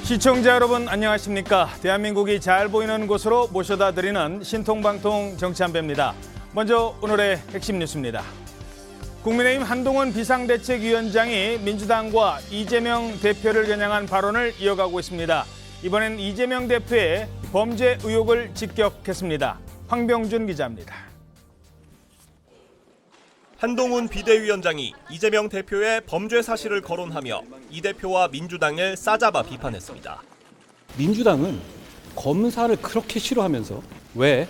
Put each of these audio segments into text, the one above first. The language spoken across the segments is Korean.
시청자 여러분 안녕하십니까? 대한민국이 잘 보이는 곳으로 모셔다 드리는 신통방통 정치한배입니다. 먼저 오늘의 핵심 뉴스입니다. 국민의힘 한동훈 비상대책위원장이 민주당과 이재명 대표를 겨냥한 발언을 이어가고 있습니다. 이번엔 이재명 대표의 범죄 의혹을 직격했습니다. 황병준 기자입니다. 한동훈 비대위원장이 이재명 대표의 범죄 사실을 거론하며 이 대표와 민주당을 싸잡아 비판했습니다. 민주당은 검사를 그렇게 싫어하면서 왜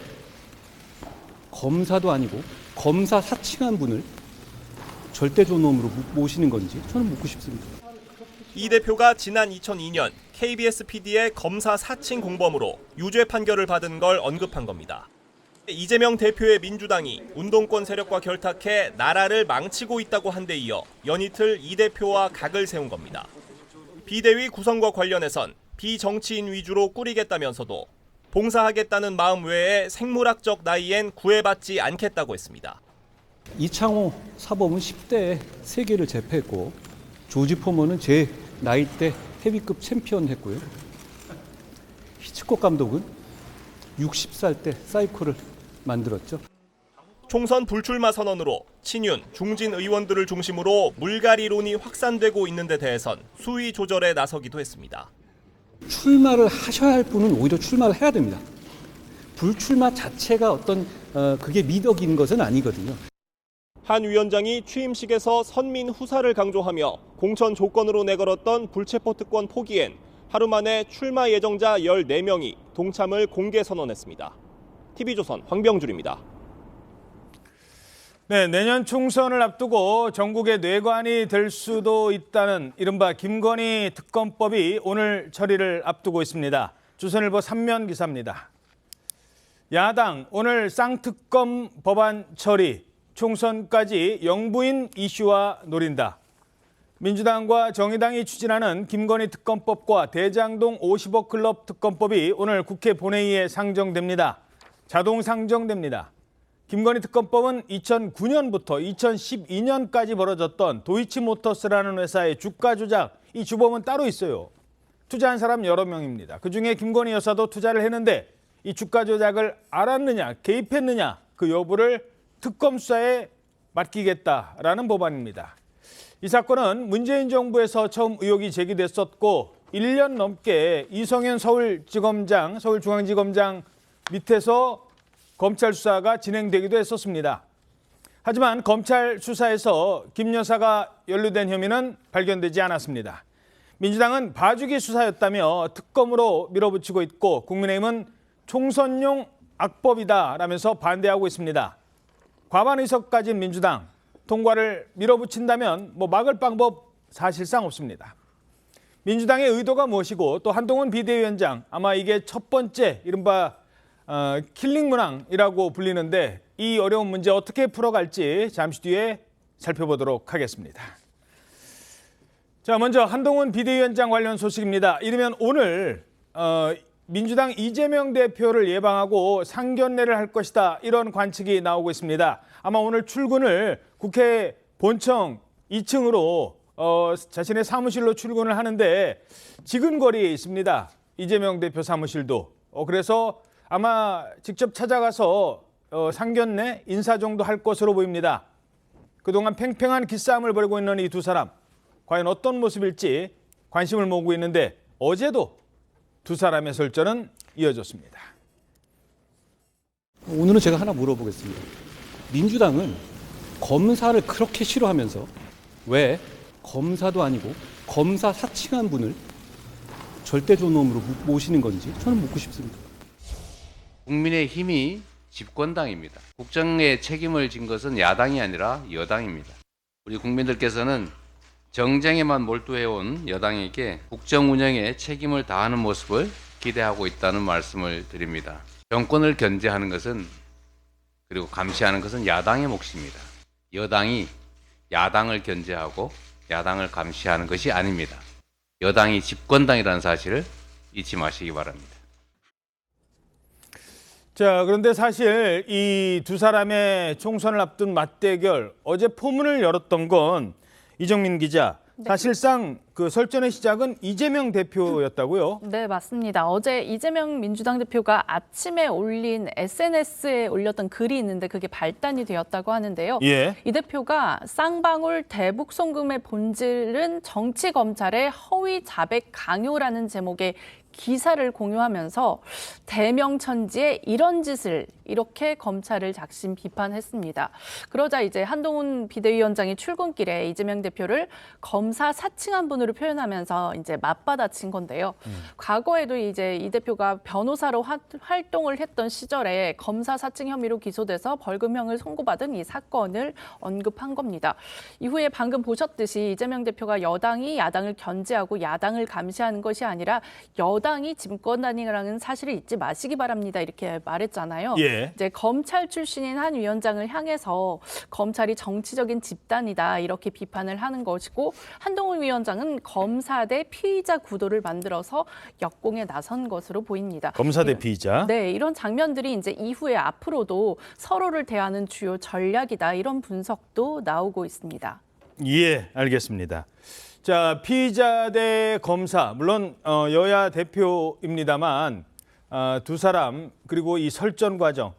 검사도 아니고 검사 사칭한 분을 절대존엄으로 모시는 건지 저는 묻고 싶습니다. 이 대표가 지난 2002년 KBS PD의 검사 사칭 공범으로 유죄 판결을 받은 걸 언급한 겁니다. 이재명 대표의 민주당이 운동권 세력과 결탁해 나라를 망치고 있다고 한 데 이어 연이틀 이 대표와 각을 세운 겁니다. 비대위 구성과 관련해선 비정치인 위주로 꾸리겠다면서도 봉사하겠다는 마음 외에 생물학적 나이엔 구애받지 않겠다고 했습니다. 이창호 사범은 10대에 세계를 제패했고 조지 포먼은 제 나이 때 헤비급 챔피언 했고요. 히치콕 감독은 60살 때 사이코를 만들었죠. 총선 불출마 선언으로 친윤, 중진 의원들을 중심으로 물갈이론이 확산되고 있는 데 대해선 수위 조절에 나서기도 했습니다. 출마를 하셔야 할 분은 오히려 출마를 해야 됩니다. 불출마 자체가 어떤 그게 미덕인 것은 아니거든요. 한 위원장이 취임식에서 선민 후사를 강조하며 공천 조건으로 내걸었던 불체포 특권 포기엔 하루 만에 출마 예정자 14명이 동참을 공개 선언했습니다. TV조선 황병준입니다. 네, 내년 총선을 앞두고 전국의 뇌관이 될 수도 있다는 이른바 김건희 특검법이 오늘 처리를 앞두고 있습니다. 조선일보 3면 기사입니다. 야당 오늘 쌍특검 법안 처리, 총선까지 영부인 이슈화 노린다. 민주당과 정의당이 추진하는 김건희 특검법과 대장동 50억 클럽 특검법이 오늘 국회 본회의에 상정됩니다. 자동 상정됩니다. 김건희 특검법은 2009년부터 2012년까지 벌어졌던 도이치모터스라는 회사의 주가 조작, 이 주범은 따로 있어요. 투자한 사람 여러 명입니다. 그중에 김건희 여사도 투자를 했는데 이 주가 조작을 알았느냐, 개입했느냐, 그 여부를 특검 수사에 맡기겠다라는 법안입니다. 이 사건은 문재인 정부에서 처음 의혹이 제기됐었고 1년 넘게 이성윤 서울중앙지검장 밑에서 검찰 수사가 진행되기도 했었습니다. 하지만 검찰 수사에서 김 여사가 연루된 혐의는 발견되지 않았습니다. 민주당은 봐주기 수사였다며 특검으로 밀어붙이고 있고 국민의힘은 총선용 악법이다라면서 반대하고 있습니다. 과반 의석 가진 민주당, 통과를 밀어붙인다면 막을 방법 사실상 없습니다. 민주당의 의도가 무엇이고 또 한동훈 비대위원장, 아마 이게 첫 번째 이른바 킬링 문항이라고 불리는데 이 어려운 문제 어떻게 풀어갈지 잠시 뒤에 살펴보도록 하겠습니다. 자, 먼저 한동훈 비대위원장 관련 소식입니다. 이르면 오늘 민주당 이재명 대표를 예방하고 상견례를 할 것이다, 이런 관측이 나오고 있습니다. 아마 오늘 출근을 국회 본청 2층으로 자신의 사무실로 출근을 하는데 지근거리에 있습니다. 이재명 대표 사무실도. 그래서 아마 직접 찾아가서 상견례, 인사 정도 할 것으로 보입니다. 그동안 팽팽한 기싸움을 벌이고 있는 이 두 사람, 과연 어떤 모습일지 관심을 모으고 있는데 어제도 두 사람의 설전은 이어졌습니다. 오늘은 제가 하나 물어보겠습니다. 민주당은 검사를 그렇게 싫어하면서 왜 검사도 아니고 검사 사칭한 분을 절대존엄으로 모시는 건지 저는 묻고 싶습니다. 국민의힘이 집권당입니다. 국정에 책임을 진 것은 야당이 아니라 여당입니다. 우리 국민들께서는 정쟁에만 몰두해온 여당에게 국정 운영에 책임을 다하는 모습을 기대하고 있다는 말씀을 드립니다. 정권을 견제하는 것은, 그리고 감시하는 것은 야당의 몫입니다. 여당이 야당을 견제하고 야당을 감시하는 것이 아닙니다. 여당이 집권당이라는 사실을 잊지 마시기 바랍니다. 자, 그런데 사실 이 두 사람의 총선을 앞둔 맞대결, 어제 포문을 열었던 건 이정민 기자, 사실상 그 설전의 시작은 이재명 대표였다고요? 네, 맞습니다. 어제 이재명 민주당 대표가 아침에 올린 SNS에 올렸던 글이 있는데 그게 발단이 되었다고 하는데요. 예. 이 대표가 쌍방울 대북 송금의 본질은 정치 검찰의 허위 자백 강요라는 제목의 기사를 공유하면서 대명천지에 이런 짓을 이렇게 검찰을 작심 비판했습니다. 그러자 이제 한동훈 비대위원장이 출근길에 이재명 대표를 검사 사칭한 분으로 표현하면서 이제 맞받아친 건데요. 과거에도 이제 이 대표가 변호사로 활동을 했던 시절에 검사 사칭 혐의로 기소돼서 벌금형을 선고받은 이 사건을 언급한 겁니다. 이후에 방금 보셨듯이 이재명 대표가 여당이 야당을 견제하고 야당을 감시하는 것이 아니라 여당이 집권단이라는 사실을 잊지 마시기 바랍니다. 이렇게 말했잖아요. 예. 이제 검찰 출신인 한 위원장을 향해서 검찰이 정치적인 집단이다 이렇게 비판을 하는 것이고 한동훈 위원장은 검사 대 피의자 구도를 만들어서 역공에 나선 것으로 보입니다. 검사 대 피의자. 네, 이런 장면들이 이제 이후에 앞으로도 서로를 대하는 주요 전략이다 이런 분석도 나오고 있습니다. 예, 알겠습니다. 자, 피의자 대 검사, 물론 여야 대표입니다만 두 사람 그리고 이 설전 과정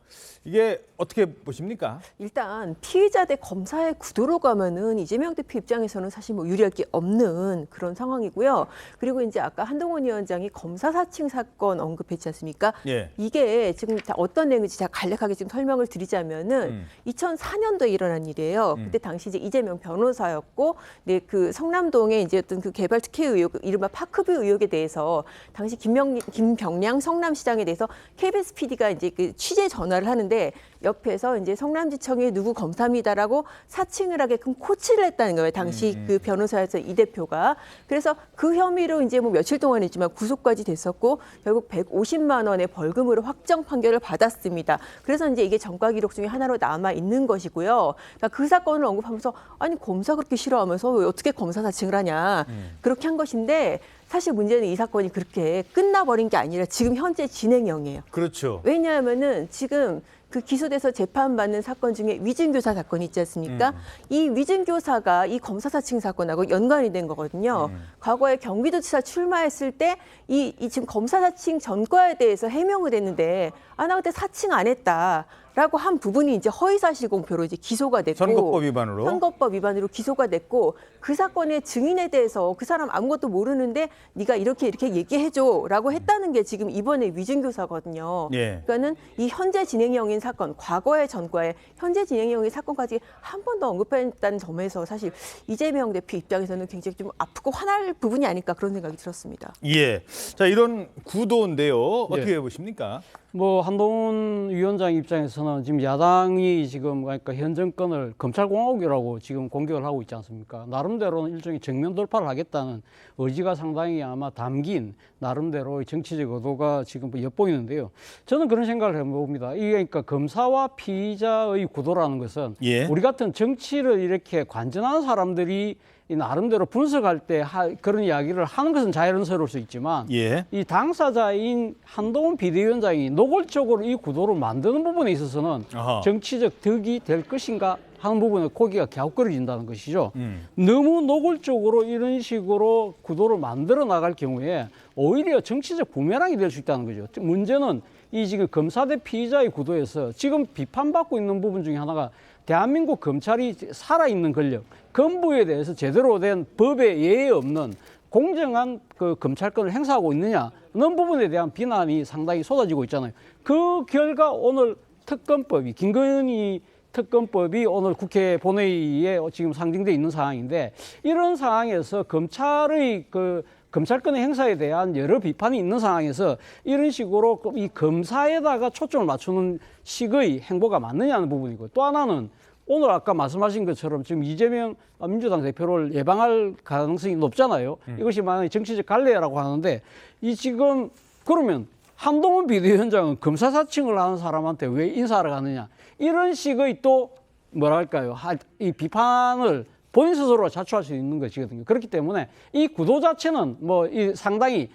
이게 어떻게 보십니까? 일단 피의자 대 검사의 구도로 가면은 이재명 대표 입장에서는 사실 뭐 유리할 게 없는 그런 상황이고요. 그리고 이제 아까 한동훈 위원장이 검사 사칭 사건 언급했지 않습니까? 예. 이게 지금 다 어떤 내용인지 제가 간략하게 지금 설명을 드리자면은 2004년도에 일어난 일이에요. 그때 당시 이제 이재명 변호사였고, 네, 그 성남동에 이제 어떤 그 개발 특혜 의혹, 이른바 파크뷰 의혹에 대해서 당시 김병량 성남시장에 대해서 KBS PD가 이제 그 취재 전화를 하는데 옆에서 이제 성남지청의 누구 검사입니다라고 사칭을 하게끔 코치를 했다는 거예요. 당시 그 변호사였어 이 대표가. 그래서 그 혐의로 이제 뭐 며칠 동안 했지만 구속까지 됐었고 결국 150만 원의 벌금으로 확정 판결을 받았습니다. 그래서 이제 이게 전과 기록 중에 하나로 남아 있는 것이고요. 그러니까 그 사건을 언급하면서 아니 검사 그렇게 싫어하면서 왜 어떻게 검사 사칭을 하냐 그렇게 한 것인데 사실 문제는 이 사건이 그렇게 끝나버린 게 아니라 지금 현재 진행형이에요. 그렇죠. 왜냐하면은 지금 그 기소돼서 재판받는 사건 중에 위증교사 사건이 있지 않습니까? 이 위증교사가 이 검사 사칭 사건하고 연관이 된 거거든요. 과거에 경기도지사 출마했을 때 이 지금 검사 사칭 전과에 대해서 해명을 했는데 나 그때 사칭 안 했다라고 한 부분이 이제 허위사실 공표로 이제 기소가 됐고 선거법 위반으로. 선거법 위반으로 기소가 됐고 그 사건의 증인에 대해서 그 사람 아무것도 모르는데 네가 이렇게 얘기해줘라고 했다는 게 지금 이번에 위증교사거든요. 예. 그러니까는 이 현재 진행형인 사건, 과거의 전과의 현재 진행형인 사건까지 한 번 더 언급했다는 점에서 사실 이재명 대표 입장에서는 굉장히 좀 아프고 화날 부분이 아닐까 그런 생각이 들었습니다. 예. 자, 이런 구도인데요. 어떻게 예. 보십니까? 뭐 한동훈 위원장 입장에서는 지금 야당이 지금 그러니까 현 정권을 검찰공화국이라고 지금 공격을 하고 있지 않습니까? 나름대로는 일종의 정면 돌파를 하겠다는 의지가 상당히 아마 담긴 나름대로의 정치적 의도가 지금 엿보이는데요. 저는 그런 생각을 해봅니다. 이게 그러니까 검사와 피의자의 구도라는 것은 예. 우리 같은 정치를 이렇게 관전하는 사람들이 이 나름대로 분석할 때 그런 이야기를 하는 것은 자연스러울 수 있지만 예. 이 당사자인 한동훈 비대위원장이 노골적으로 이 구도를 만드는 부분에 있어서는 아하. 정치적 득이 될 것인가 하는 부분에 고기가 갸웃거려진다는 것이죠. 너무 노골적으로 이런 식으로 구도를 만들어 나갈 경우에 오히려 정치적 부메랑이 될 수 있다는 거죠. 문제는 이 지금 검사 대 피의자의 구도에서 지금 비판받고 있는 부분 중에 하나가 대한민국 검찰이 살아있는 권력, 건부에 대해서 제대로 된 법에 예의 없는 공정한 그 검찰권을 행사하고 있느냐는 부분에 대한 비난이 상당히 쏟아지고 있잖아요. 그 결과 오늘 특검법이, 김건희 특검법이 오늘 국회 본회의에 지금 상정돼 있는 상황인데 이런 상황에서 검찰의 그 검찰권의 행사에 대한 여러 비판이 있는 상황에서 이런 식으로 이 검사에다가 초점을 맞추는 식의 행보가 맞느냐는 부분이고 또 하나는 오늘 아까 말씀하신 것처럼 지금 이재명 민주당 대표를 예방할 가능성이 높잖아요. 이것이 만약에 정치적 갈래라고 하는데 이 지금 그러면 한동훈 비대위원장은 검사 사칭을 하는 사람한테 왜 인사하러 가느냐 이런 식의 또 뭐랄까요 이 비판을 본인 스스로가 자초할 수 있는 것이거든요. 그렇기 때문에 이 구도 자체는 뭐 이 상당히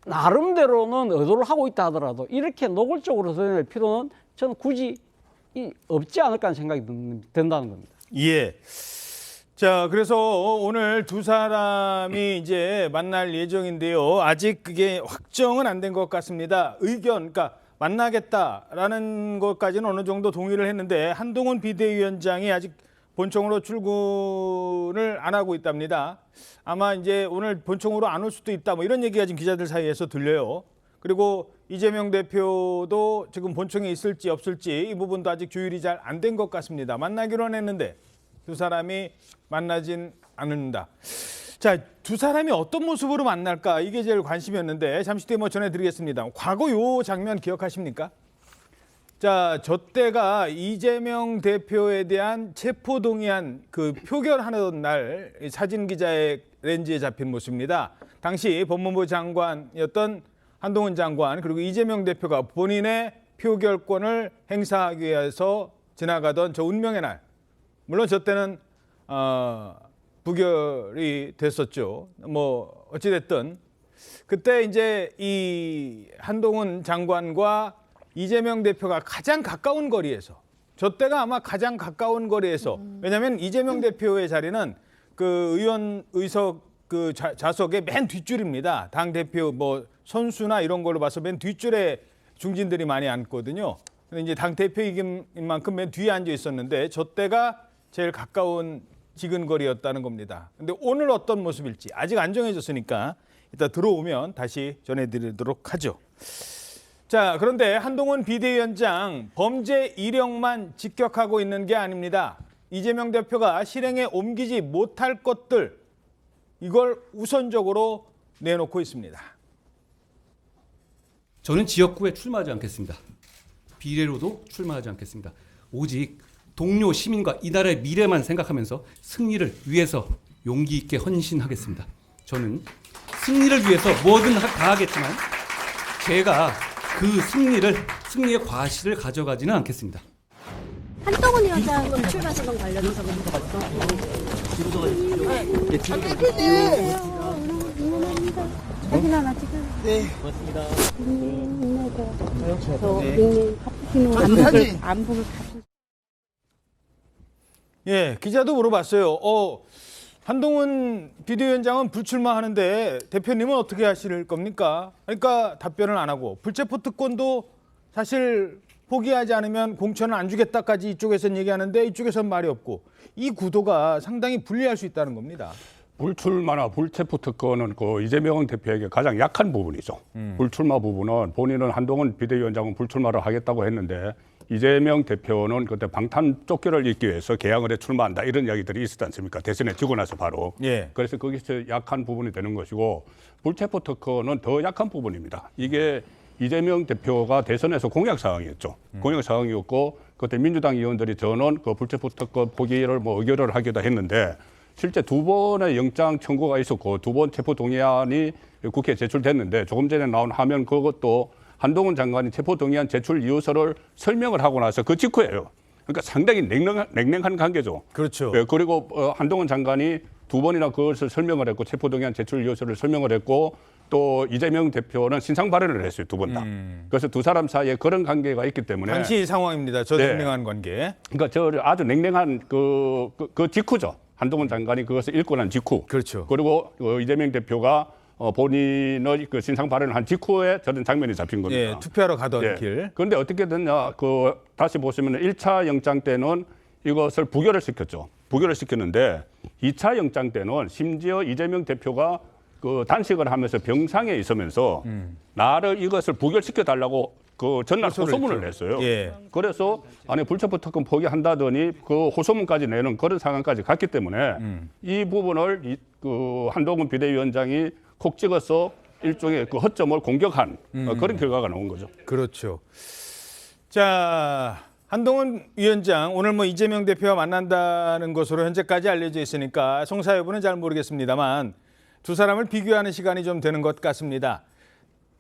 나름대로는 의도를 하고 있다 하더라도 이렇게 노골적으로 드러낼 필요는 저는 굳이 없지 않을까 하는 생각이 든다는 겁니다. 예. 자, 그래서 오늘 두 사람이 이제 만날 예정인데요. 아직 그게 확정은 안 된 것 같습니다. 의견, 그러니까 만나겠다라는 것까지는 어느 정도 동의를 했는데 한동훈 비대위원장이 아직 본청으로 출근을 안 하고 있답니다. 아마 이제 오늘 본청으로 안 올 수도 있다. 뭐 이런 얘기가 지금 기자들 사이에서 들려요. 그리고 이재명 대표도 지금 본청에 있을지 없을지 이 부분도 아직 조율이 잘 안 된 것 같습니다. 만나기로는 했는데 두 사람이 만나진 않는다. 자, 두 사람이 어떤 모습으로 만날까? 이게 제일 관심이었는데 잠시 뒤에 뭐 전해드리겠습니다. 과거 요 장면 기억하십니까? 자, 저 때가 이재명 대표에 대한 체포동의안 그 표결하는 날 사진 기자의 렌즈에 잡힌 모습입니다. 당시 법무부 장관이었던 한동훈 장관 그리고 이재명 대표가 본인의 표결권을 행사하기 위해서 지나가던 저 운명의 날. 물론 저 때는 부결이 됐었죠. 뭐 어찌됐든 그때 이제 이 한동훈 장관과 이재명 대표가 가장 가까운 거리에서 저 때가 아마 가장 가까운 거리에서 왜냐하면 이재명 대표의 자리는 그 의원 의석 그 좌석의 맨 뒷줄입니다. 당 대표 뭐 선수나 이런 걸로 봐서 맨 뒷줄에 중진들이 많이 앉거든요. 근데 이제 당 대표이긴 만큼 맨 뒤에 앉아 있었는데 저 때가 제일 가까운 지근거리였다는 겁니다. 근데 오늘 어떤 모습일지 아직 안 정해졌으니까 이따 들어오면 다시 전해드리도록 하죠. 자, 그런데 한동훈 비대위원장 범죄 이력만 직격하고 있는 게 아닙니다. 이재명 대표가 실행에 옮기지 못할 것들 이걸 우선적으로 내놓고 있습니다. 저는 지역구에 출마하지 않겠습니다. 비례로도 출마하지 않겠습니다. 오직 동료 시민과 이 나라의 미래만 생각하면서 승리를 위해서 용기 있게 헌신하겠습니다. 저는 승리를 위해서 뭐든 다 하겠지만 제가 그 승리의 과실을 가져가지는 않겠습니다. 한동훈 위원장 출마 선언 관련해서 사진 하나 찍어요. 네, 고맙습니다. 닉네임 안부를 예, 기자도 물어봤어요. 한동훈 비대위원장은 불출마하는데 대표님은 어떻게 하실 겁니까? 그러니까 답변을 안 하고 불체포 특권도 사실 포기하지 않으면 공천을 안 주겠다까지 이쪽에서는 얘기하는데 이쪽에서는 말이 없고 이 구도가 상당히 불리할 수 있다는 겁니다. 불출마나 불체포 특권은 그 이재명 대표에게 가장 약한 부분이죠. 불출마 부분은 본인은 한동훈 비대위원장은 불출마를 하겠다고 했는데 이재명 대표는 그때 방탄 조끼를 입기 위해서 개항을 해 출마한다 이런 이야기들이 있었지 않습니까? 대선에 지고 나서 바로. 예. 그래서 거기서 약한 부분이 되는 것이고 불체포 특권은 더 약한 부분입니다. 이게 이재명 대표가 대선에서 공약 사항이었죠. 공약 사항이었고 그때 민주당 의원들이 전원 그 불체포 특권 포기를 뭐 의결을 하기도 했는데 실제 두 번의 영장 청구가 있었고 두 번 체포 동의안이 국회에 제출됐는데 조금 전에 나온 화면 그것도 한동훈 장관이 체포 동의안 제출 이유서를 설명을 하고 나서 그 직후예요. 그러니까 상당히 냉랭한 관계죠. 그렇죠. 네, 그리고 한동훈 장관이 두 번이나 그것을 설명을 했고 체포 동의안 제출 이유서를 설명을 했고 또 이재명 대표는 신상 발언을 했어요. 두 번 다. 그래서 두 사람 사이에 그런 관계가 있기 때문에 당시 상황입니다. 저 네. 냉랭한 관계. 그러니까 저 아주 냉랭한 그 직후죠. 한동훈 장관이 그것을 읽고 난 직후. 그렇죠. 그리고 이재명 대표가 본인의 그 신상 발언을 한 직후에 저런 장면이 잡힌 겁니다. 예, 투표하러 가던 예. 길. 그런데 어떻게 됐냐? 다시 보시면 1차 영장 때는 이것을 부결을 시켰죠. 부결을 시켰는데 2차 영장 때는 심지어 이재명 대표가 그 단식을 하면서 병상에 있으면서 나를 이것을 부결시켜 달라고 그 전날 호소문을 냈어요. 예. 그래서 아니 불체포 특권 포기한다더니 그 호소문까지 내는 그런 상황까지 갔기 때문에 이 부분을 그 한동훈 비대위원장이 콕 찍어서 일종의 그 허점을 공격한 그런 결과가 나온 거죠. 그렇죠. 자, 한동훈 위원장 오늘 뭐 이재명 대표와 만난다는 것으로 현재까지 알려져 있으니까 송사 여부는 잘 모르겠습니다만 두 사람을 비교하는 시간이 좀 되는 것 같습니다.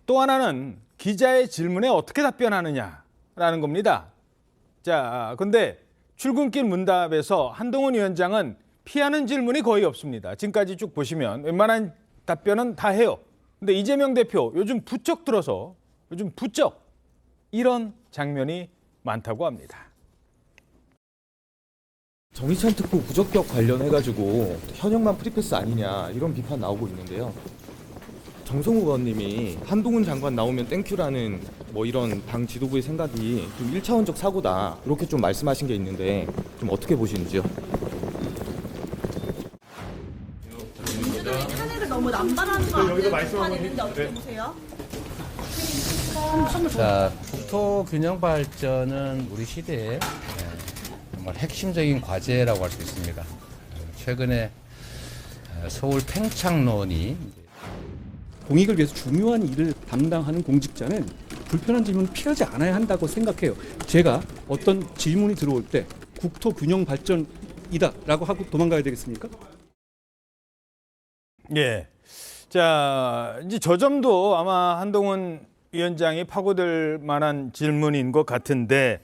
또 하나는 기자의 질문에 어떻게 답변하느냐라는 겁니다. 자, 근데 출근길 문답에서 한동훈 위원장은 피하는 질문이 거의 없습니다. 지금까지 쭉 보시면 웬만한 답변은 다 해요. 근데 이재명 대표 요즘 부쩍 들어서 이런 장면이 많다고 합니다. 정의찬 특보 부적격 관련해가지고 현역만 프리패스 아니냐 이런 비판 나오고 있는데요. 정성우 의원님이 한동훈 장관 나오면 땡큐라는 뭐 이런 당 지도부의 생각이 좀 1차원적 사고다 이렇게 좀 말씀하신 게 있는데 좀 어떻게 보시는지요? 민주당이 탄핵을 너무 남발하는 거 아니냐는 비판이 있는데 어떻게 보세요? 자, 국토 균형 발전은 우리 시대의 정말 핵심적인 과제라고 할 수 있습니다. 최근에 서울 팽창론이 공익을 위해서 중요한 일을 담당하는 공직자는 불편한 질문을 피하지 않아야 한다고 생각해요. 제가 어떤 질문이 들어올 때 국토 균형 발전이다라고 하고 도망가야 되겠습니까? 예. 자, 이제 저 점도 아마 한동훈 위원장이 파고들 만한 질문인 것 같은데,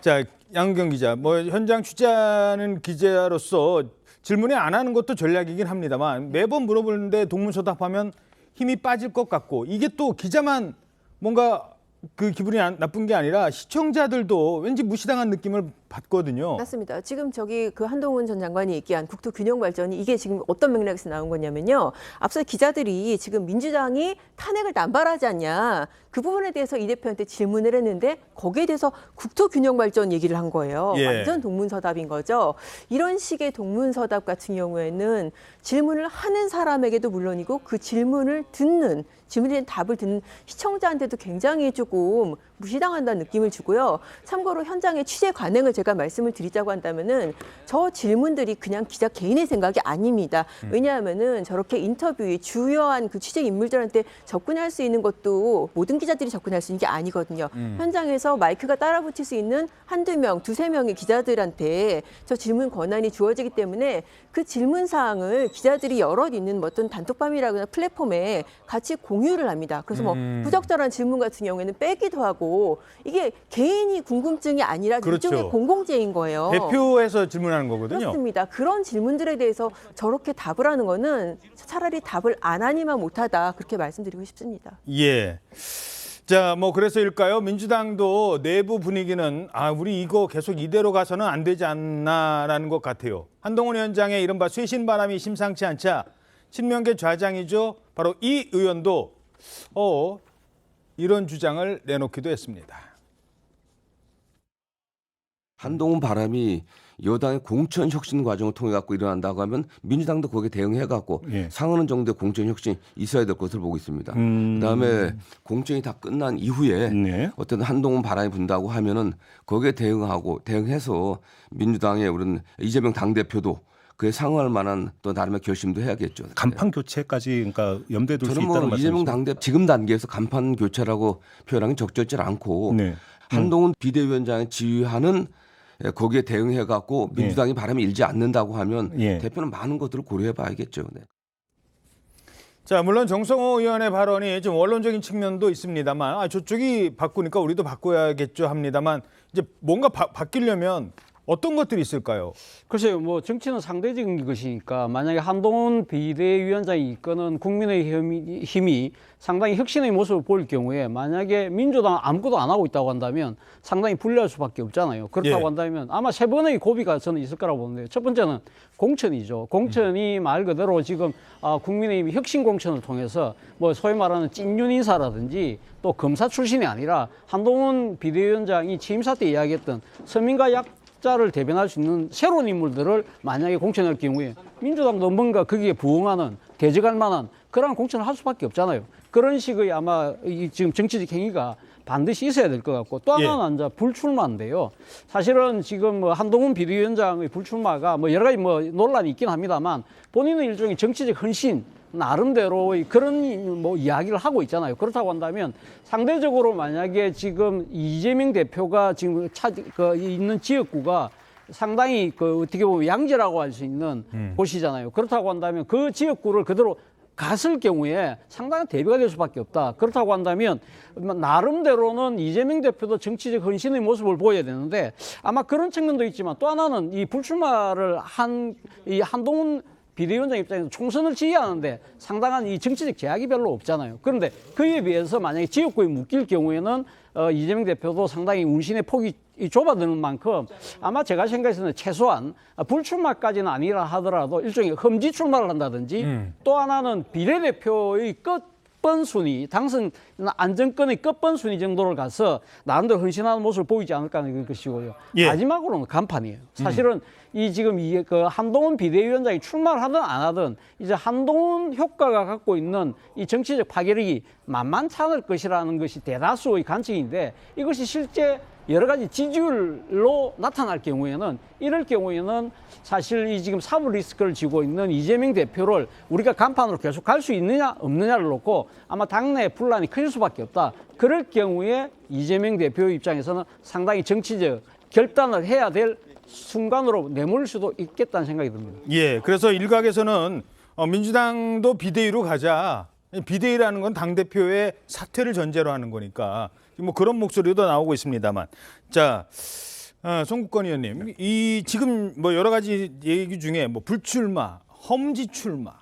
자, 양경 기자, 뭐 현장 취재하는 기자로서 질문에 안 하는 것도 전략이긴 합니다만 매번 물어보는데 동문서답하면 힘이 빠질 것 같고, 이게 또 기자만 뭔가 그 기분이 나쁜 게 아니라 시청자들도 왠지 무시당한 느낌을 받거든요. 맞습니다. 지금 저기 그 한동훈 전 장관이 얘기한 국토 균형 발전이 이게 지금 어떤 맥락에서 나온 거냐면요. 앞서 기자들이 지금 민주당이 탄핵을 남발하지 않냐. 그 부분에 대해서 이 대표한테 질문을 했는데 거기에 대해서 국토 균형 발전 얘기를 한 거예요. 예. 완전 동문서답인 거죠. 이런 식의 동문서답 같은 경우에는 질문을 하는 사람에게도 물론이고 그 질문에 대한 답을 듣는 시청자한테도 굉장히 조금 무시당한다는 느낌을 주고요. 참고로 현장의 취재 관행을 제가 말씀을 드리자고 한다면은 저 질문들이 그냥 기자 개인의 생각이 아닙니다. 왜냐하면은 저렇게 인터뷰에 주요한 그 취재 인물들한테 접근할 수 있는 것도 모든 기자들이 접근할 수 있는 게 아니거든요. 현장에서 마이크가 따라붙을 수 있는 한두 명, 두세 명의 기자들한테 저 질문 권한이 주어지기 때문에 그 질문 사항을 기자들이 여럿 있는 어떤 단톡방이라거나 플랫폼에 같이 공유를 합니다. 그래서 뭐 부적절한 질문 같은 경우에는 빼기도 하고 이게 개인이 궁금증이 아니라 그렇죠. 일종의 공공재인 거예요. 대표해서 질문하는 거거든요. 그렇습니다. 그런 질문들에 대해서 저렇게 답을 하는 거는 차라리 답을 안 하니만 못하다 그렇게 말씀드리고 싶습니다. 예. 자, 뭐 그래서일까요? 민주당도 내부 분위기는 우리 이거 계속 이대로 가서는 안 되지 않나라는 것 같아요. 한동훈 위원장의 이른바 쇄신 바람이 심상치 않자 친명계 좌장이죠. 바로 이 의원도 이런 주장을 내놓기도 했습니다. 한동훈 바람이 여당의 공천 혁신 과정을 통해 갖고 일어난다고 하면 민주당도 거기에 대응해 갖고 상하는 정도의 공천 혁신이 있어야 될 것으로 보고 있습니다. 그다음에 공천이 다 끝난 이후에 어떤 한동훈 바람이 분다고 하면은 거기에 대응해서 민주당의 우리는 이재명 당대표도 그에 상응할 만한 또 나름의 결심도 해야겠죠. 간판 교체까지 그러니까 염두에 둘 수 저는 있다는 뭐 이재명 말씀이시죠? 당대 지금 단계에서 간판 교체라고 표현하기 적절치 않고 한동훈 비대위원장이 지휘하는 거기에 대응해 갖고 민주당이 바람이 일지 않는다고 하면 대표는 많은 것들을 고려해 봐야겠죠. 네. 자, 물론 정성호 의원의 발언이 좀 원론적인 측면도 있습니다만 저쪽이 바꾸니까 우리도 바꿔야겠죠 합니다만 이제 뭔가 바뀌려면 어떤 것들이 있을까요? 글쎄요, 뭐 정치는 상대적인 것이니까 만약에 한동훈 비대위원장이 이끄는 국민의힘이 상당히 혁신의 모습을 보일 경우에 만약에 민주당 아무것도 안 하고 있다고 한다면 상당히 불리할 수밖에 없잖아요. 그렇다고 한다면 아마 세 번의 고비가 저는 있을 거라고 보는데 첫 번째는 공천이죠. 공천이 말 그대로 지금 국민의힘이 혁신 공천을 통해서 뭐 소위 말하는 찐윤 인사라든지 또 검사 출신이 아니라 한동훈 비대위원장이 취임사 때 이야기했던 서민과 약자를 대변할 수 있는 새로운 인물들을 만약에 공천할 경우에 민주당도 뭔가 거기에 부응하는 대적할 만한 그런 공천을 할 수밖에 없잖아요. 그런 식의 아마 지금 정치적 행위가 반드시 있어야 될 것 같고 또 하나는 이제 불출마인데요. 사실은 지금 뭐 한동훈 비대위원장의 불출마가 뭐 여러 가지 뭐 논란이 있긴 합니다만 본인은 일종의 정치적 헌신 나름대로의 그런 뭐 이야기를 하고 있잖아요. 그렇다고 한다면 상대적으로 만약에 지금 이재명 대표가 지금 있는 지역구가 상당히 어떻게 보면 양지라고 할 수 있는 곳이잖아요. 그렇다고 한다면 그 지역구를 그대로 갔을 경우에 상당한 대비가 될 수밖에 없다. 그렇다고 한다면 나름대로는 이재명 대표도 정치적 헌신의 모습을 보여야 되는데 아마 그런 측면도 있지만 또 하나는 이 불출마를 한 이 한동훈 비대위원장 입장에서 총선을 지휘하는데 상당한 이 정치적 제약이 별로 없잖아요. 그런데 그에 비해서 만약에 지역구에 묶일 경우에는 이재명 대표도 상당히 운신의 폭이 좁아드는 만큼 아마 제가 생각해서는 최소한 불출마까지는 아니라 하더라도 일종의 험지 출마를 한다든지 또 하나는 비례대표의 끝번순위, 당선 안정권의 끝번순위 정도를 가서 나름대로 헌신하는 모습을 보이지 않을까 하는 것이고요. 예. 마지막으로는 간판이에요. 사실은 이 지금 이 그 한동훈 비대위원장이 출마를 하든 안 하든 이제 한동훈 효과가 갖고 있는 이 정치적 파괴력이 만만치 않을 것이라는 것이 대다수의 관측인데 이것이 실제 여러 가지 지지율로 나타날 경우에는 이럴 경우에는 사실 이 지금 사법 리스크를 지고 있는 이재명 대표를 우리가 간판으로 계속 갈 수 있느냐 없느냐를 놓고 아마 당내 분란이 클 수밖에 없다. 그럴 경우에 이재명 대표 입장에서는 상당히 정치적 결단을 해야 될 순간으로 내몰 수도 있겠다는 생각이 듭니다. 예, 그래서 일각에서는 민주당도 비대위로 가자. 비대위라는 건 당대표의 사퇴를 전제로 하는 거니까 뭐 그런 목소리도 나오고 있습니다만. 자, 송국건 의원님, 이 지금 뭐 여러 가지 얘기 중에 뭐 불출마, 험지 출마,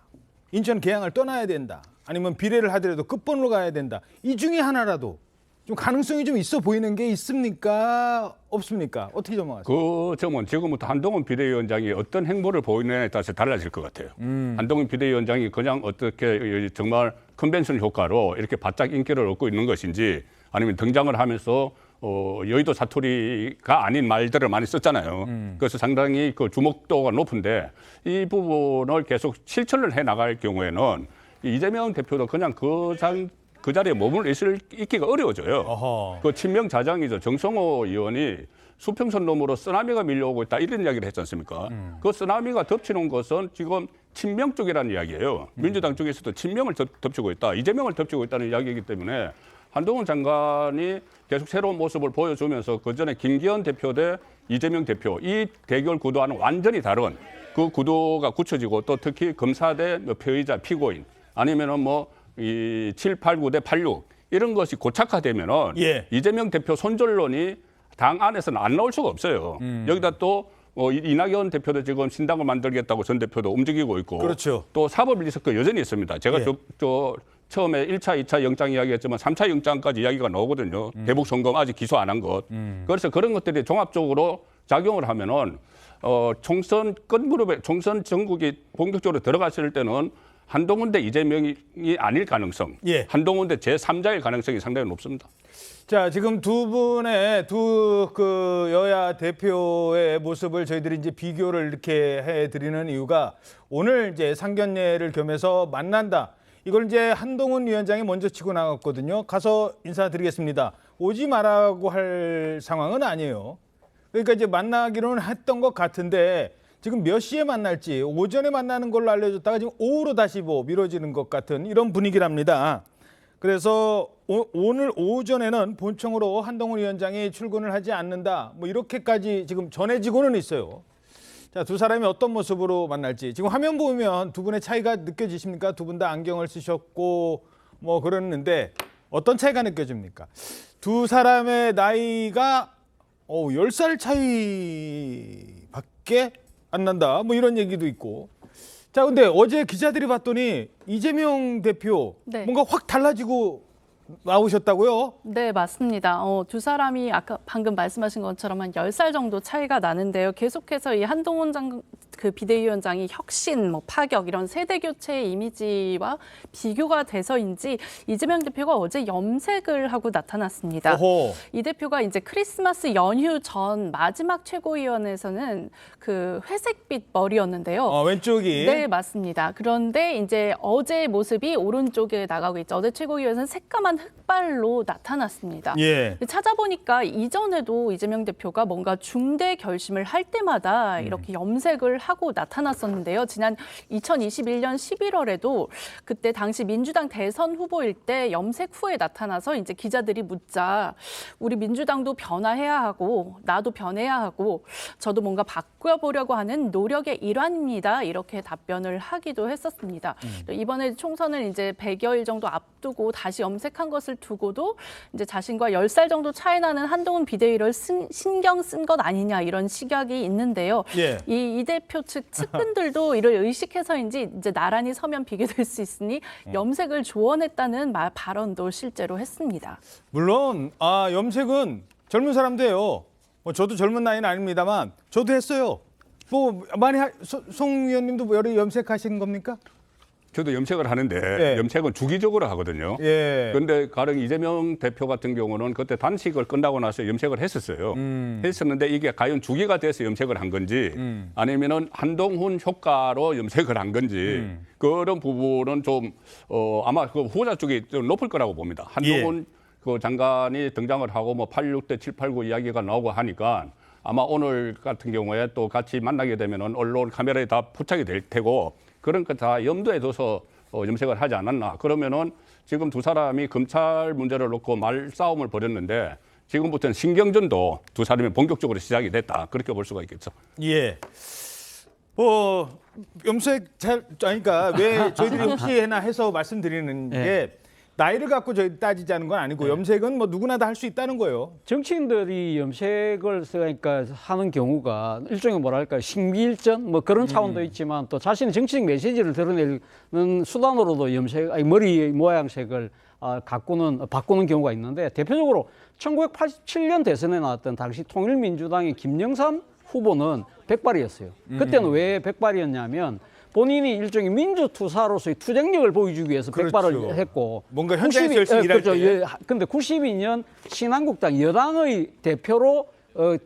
인천 계양을 떠나야 된다. 아니면 비례를 하더라도 끝번으로 가야 된다. 이 중에 하나라도 좀 가능성이 좀 있어 보이는 게 있습니까? 없습니까? 어떻게 전망하세요? 그 점은 지금부터 한동훈 비대위원장이 어떤 행보를 보이느냐에 따라서 달라질 것 같아요. 한동훈 비대위원장이 그냥 어떻게 정말 컨벤션 효과로 이렇게 바짝 인기를 얻고 있는 것인지 아니면 등장을 하면서 여의도 사투리가 아닌 말들을 많이 썼잖아요. 그래서 상당히 그 주목도가 높은데 이 부분을 계속 실천을 해 나갈 경우에는 이재명 대표도 그냥 그 자리에 머물 있기가 어려워져요. 어허. 그 친명 자장이죠. 정성호 의원이 수평선 너머로 쓰나미가 밀려오고 있다 이런 이야기를 했지 않습니까? 그 쓰나미가 덮치는 것은 지금 친명 쪽이라는 이야기예요. 민주당 쪽에서도 친명을 덮치고 있다. 이재명을 덮치고 있다는 이야기이기 때문에 한동훈 장관이 계속 새로운 모습을 보여주면서 그전에 김기현 대표 대 이재명 대표 이 대결 구도와는 완전히 다른 그 구도가 굳혀지고 또 특히 검사 대 피의자 피고인 아니면은 뭐 이 7, 8, 9 대 86 이런 것이 고착화되면은 예. 이재명 대표 손절론이 당 안에서는 안 나올 수가 없어요. 여기다 또 이낙연 대표도 지금 신당을 만들겠다고 전 대표도 움직이고 있고 그렇죠. 또 사법 리스크 여전히 있습니다. 제가 예. 처음에 1차, 2차 영장 이야기했지만 3차 영장까지 이야기가 나오거든요. 대북 송금 아직 기소 안 한 것. 그래서 그런 것들이 종합적으로 작용을 하면은 총선 끝무렵에 총선 전국이 본격적으로 들어갔을 때는 한동훈 대 이재명이 아닐 가능성, 예. 한동훈 대 제3자일 가능성이 상당히 높습니다. 자, 지금 두 분의 그 여야 대표의 모습을 저희들이 이제 비교를 이렇게 해드리는 이유가 오늘 이제 상견례를 겸해서 만난다. 이걸 이제 한동훈 위원장이 먼저 치고 나갔거든요. 가서 인사드리겠습니다. 오지 말라고 할 상황은 아니에요. 그러니까 이제 만나기로는 했던 것 같은데 지금 몇 시에 만날지 오전에 만나는 걸로 알려줬다가 지금 오후로 다시 뭐 미뤄지는 것 같은 이런 분위기랍니다. 그래서 오늘 오전에는 본청으로 한동훈 위원장이 출근을 하지 않는다. 뭐 이렇게까지 지금 전해지고는 있어요. 자, 두 사람이 어떤 모습으로 만날지. 지금 화면 보면 두 분의 차이가 느껴지십니까? 두 분 다 안경을 쓰셨고 뭐 그러는데 어떤 차이가 느껴집니까? 두 사람의 나이가 10살 차이밖에 안 난다. 뭐 이런 얘기도 있고. 자, 근데 어제 기자들이 봤더니 이재명 대표 네. 뭔가 확 달라지고 나오셨다고요? 네, 맞습니다. 두 사람이 아까 방금 말씀하신 것처럼 한 10살 정도 차이가 나는데요. 계속해서 이 한동훈 그 비대위원장이 혁신, 뭐 파격 이런 세대 교체의 이미지와 비교가 돼서인지 이재명 대표가 어제 염색을 하고 나타났습니다. 어허. 이 대표가 이제 크리스마스 연휴 전 마지막 최고위원회에서는 그 회색빛 머리였는데요. 왼쪽이. 네, 맞습니다. 그런데 이제 어제의 모습이 오른쪽에 나가고 있죠. 어제 최고위원은 새까만 흑발로 나타났습니다. 예. 찾아보니까 이전에도 이재명 대표가 뭔가 중대 결심을 할 때마다 이렇게 염색을 하고 나타났었는데요. 지난 2021년 11월에도 그때 당시 민주당 대선 후보일 때 염색 후에 나타나서 이제 기자들이 묻자 우리 민주당도 변화해야 하고 나도 변해야 하고 저도 뭔가 바꿔보려고 하는 노력의 일환입니다. 이렇게 답변을 하기도 했었습니다. 이번에 총선을 이제 100여일 정도 앞두고 다시 염색한 것을 두고도 이제 자신과 10살 정도 차이 나는 한동훈 비대위를 신경 쓴 것 아니냐 이런 시각이 있는데요. 예. 이 대표 대표 측 측근들도 이를 의식해서인지 이제 나란히 서면 비교될 수 있으니 염색을 조언했다는 발언도 실제로 했습니다. 물론 염색은 젊은 사람도 해요. 저도 젊은 나이는 아닙니다만 저도 했어요. 뭐 많이 송 의원님도 여러 염색하신 겁니까? 저도 염색을 하는데 예. 염색은 주기적으로 하거든요. 예. 그런데 가령 이재명 대표 같은 경우는 그때 단식을 끝나고 나서 염색을 했었어요. 했었는데 이게 과연 주기가 돼서 염색을 한 건지 아니면은 한동훈 효과로 염색을 한 건지 그런 부분은 좀 아마 그 후보자 쪽이 좀 높을 거라고 봅니다. 한동훈 그 장관이 등장을 하고 뭐 86대 789 이야기가 나오고 하니까 아마 오늘 같은 경우에 또 같이 만나게 되면은 언론 카메라에 다 포착이 될 테고 그런 거 다 염두에 둬서 염색을 하지 않았나. 그러면은 지금 두 사람이 검찰 문제를 놓고 말싸움을 벌였는데 지금부터는 신경전도 두 사람이 본격적으로 시작이 됐다. 그렇게 볼 수가 있겠죠. 예. 염색 그러니까 왜 저희들이 혹시 해나 해서 말씀드리는 게 나이를 갖고 저희 따지자는 건 아니고 염색은 뭐 누구나 다 할 수 있다는 거예요. 정치인들이 염색을 그러니까 하는 경우가 일종의 뭐랄까 신비일전 뭐 그런 차원도 있지만 또 자신의 정치적 메시지를 드러내는 수단으로도 머리 모양색을 바꾸는 경우가 있는데 대표적으로 1987년 대선에 나왔던 당시 통일민주당의 김영삼 후보는 백발이었어요. 그때는 왜 백발이었냐면 본인이 일종의 민주투사로서의 투쟁력을 보여주기 위해서 그렇죠. 백발을 했고 뭔가 현장에서 열심히 일할 때. 근데 92년 신한국당 여당의 대표로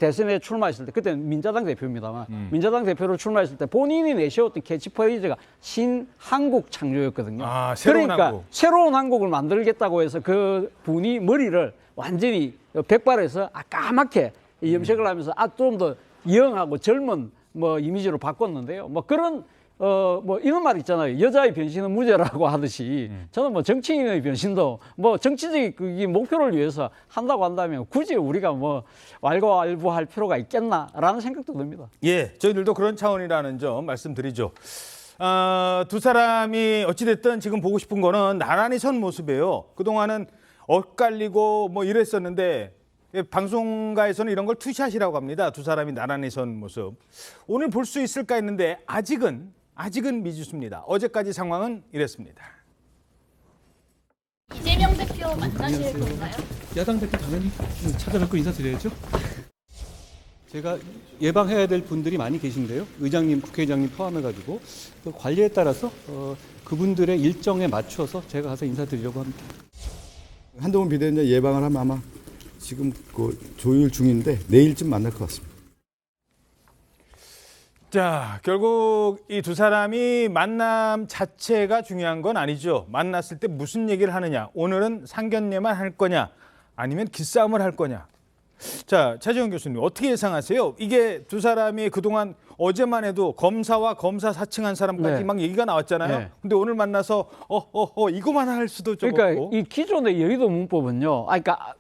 대선에 출마했을 때 그때는 민자당 대표입니다만 민자당 대표로 출마했을 때 본인이 내세웠던 캐치프레이즈가 신한국 창조였거든요. 새로운 그러니까 한국. 새로운 한국을 만들겠다고 해서 그 분이 머리를 완전히 백발해서 까맣게 염색을 하면서 좀 더 영하고 젊은 뭐 이미지로 바꿨는데요. 뭐 그런 뭐 이런 말 있잖아요. 여자의 변신은 무죄라고 하듯이 저는 뭐 정치인의 변신도 뭐 정치적인 목표를 위해서 한다고 한다면 굳이 우리가 뭐 왈가왈부할 필요가 있겠나라는 생각도 듭니다. 예, 저희들도 그런 차원이라는 점 말씀드리죠. 두 사람이 어찌됐든 지금 보고 싶은 거는 나란히 선 모습이에요. 그동안은 엇갈리고 뭐 이랬었는데 방송가에서는 이런 걸 투샷이라고 합니다. 두 사람이 나란히 선 모습. 오늘 볼 수 있을까 했는데 아직은 미지수입니다. 어제까지 상황은 이랬습니다. 이재명 대표 만나실 건가요? 야당 대표 당연히 찾아뵙고 인사드려야죠. 제가 예방해야 될 분들이 많이 계신데요. 의장님, 국회의장님 포함해가지고 그 관리에 따라서 그분들의 일정에 맞춰서 제가 가서 인사드리려고 합니다. 한동훈 비대위원장 예방을 하면 아마 지금 그 조율 중인데 내일쯤 만날 것 같습니다. 자, 결국 이 두 사람이 만남 자체가 중요한 건 아니죠. 만났을 때 무슨 얘기를 하느냐. 오늘은 상견례만 할 거냐 아니면 기싸움을 할 거냐. 자, 차지원 교수님 어떻게 예상하세요? 이게 두 사람이 그동안 어제만 해도 검사와 검사 사칭한 사람까지 막 얘기가 나왔잖아요. 근데 오늘 만나서 이거만 할 수도 좀 그러니까 없고. 이 기존의 여의도 문법은요. 그러니까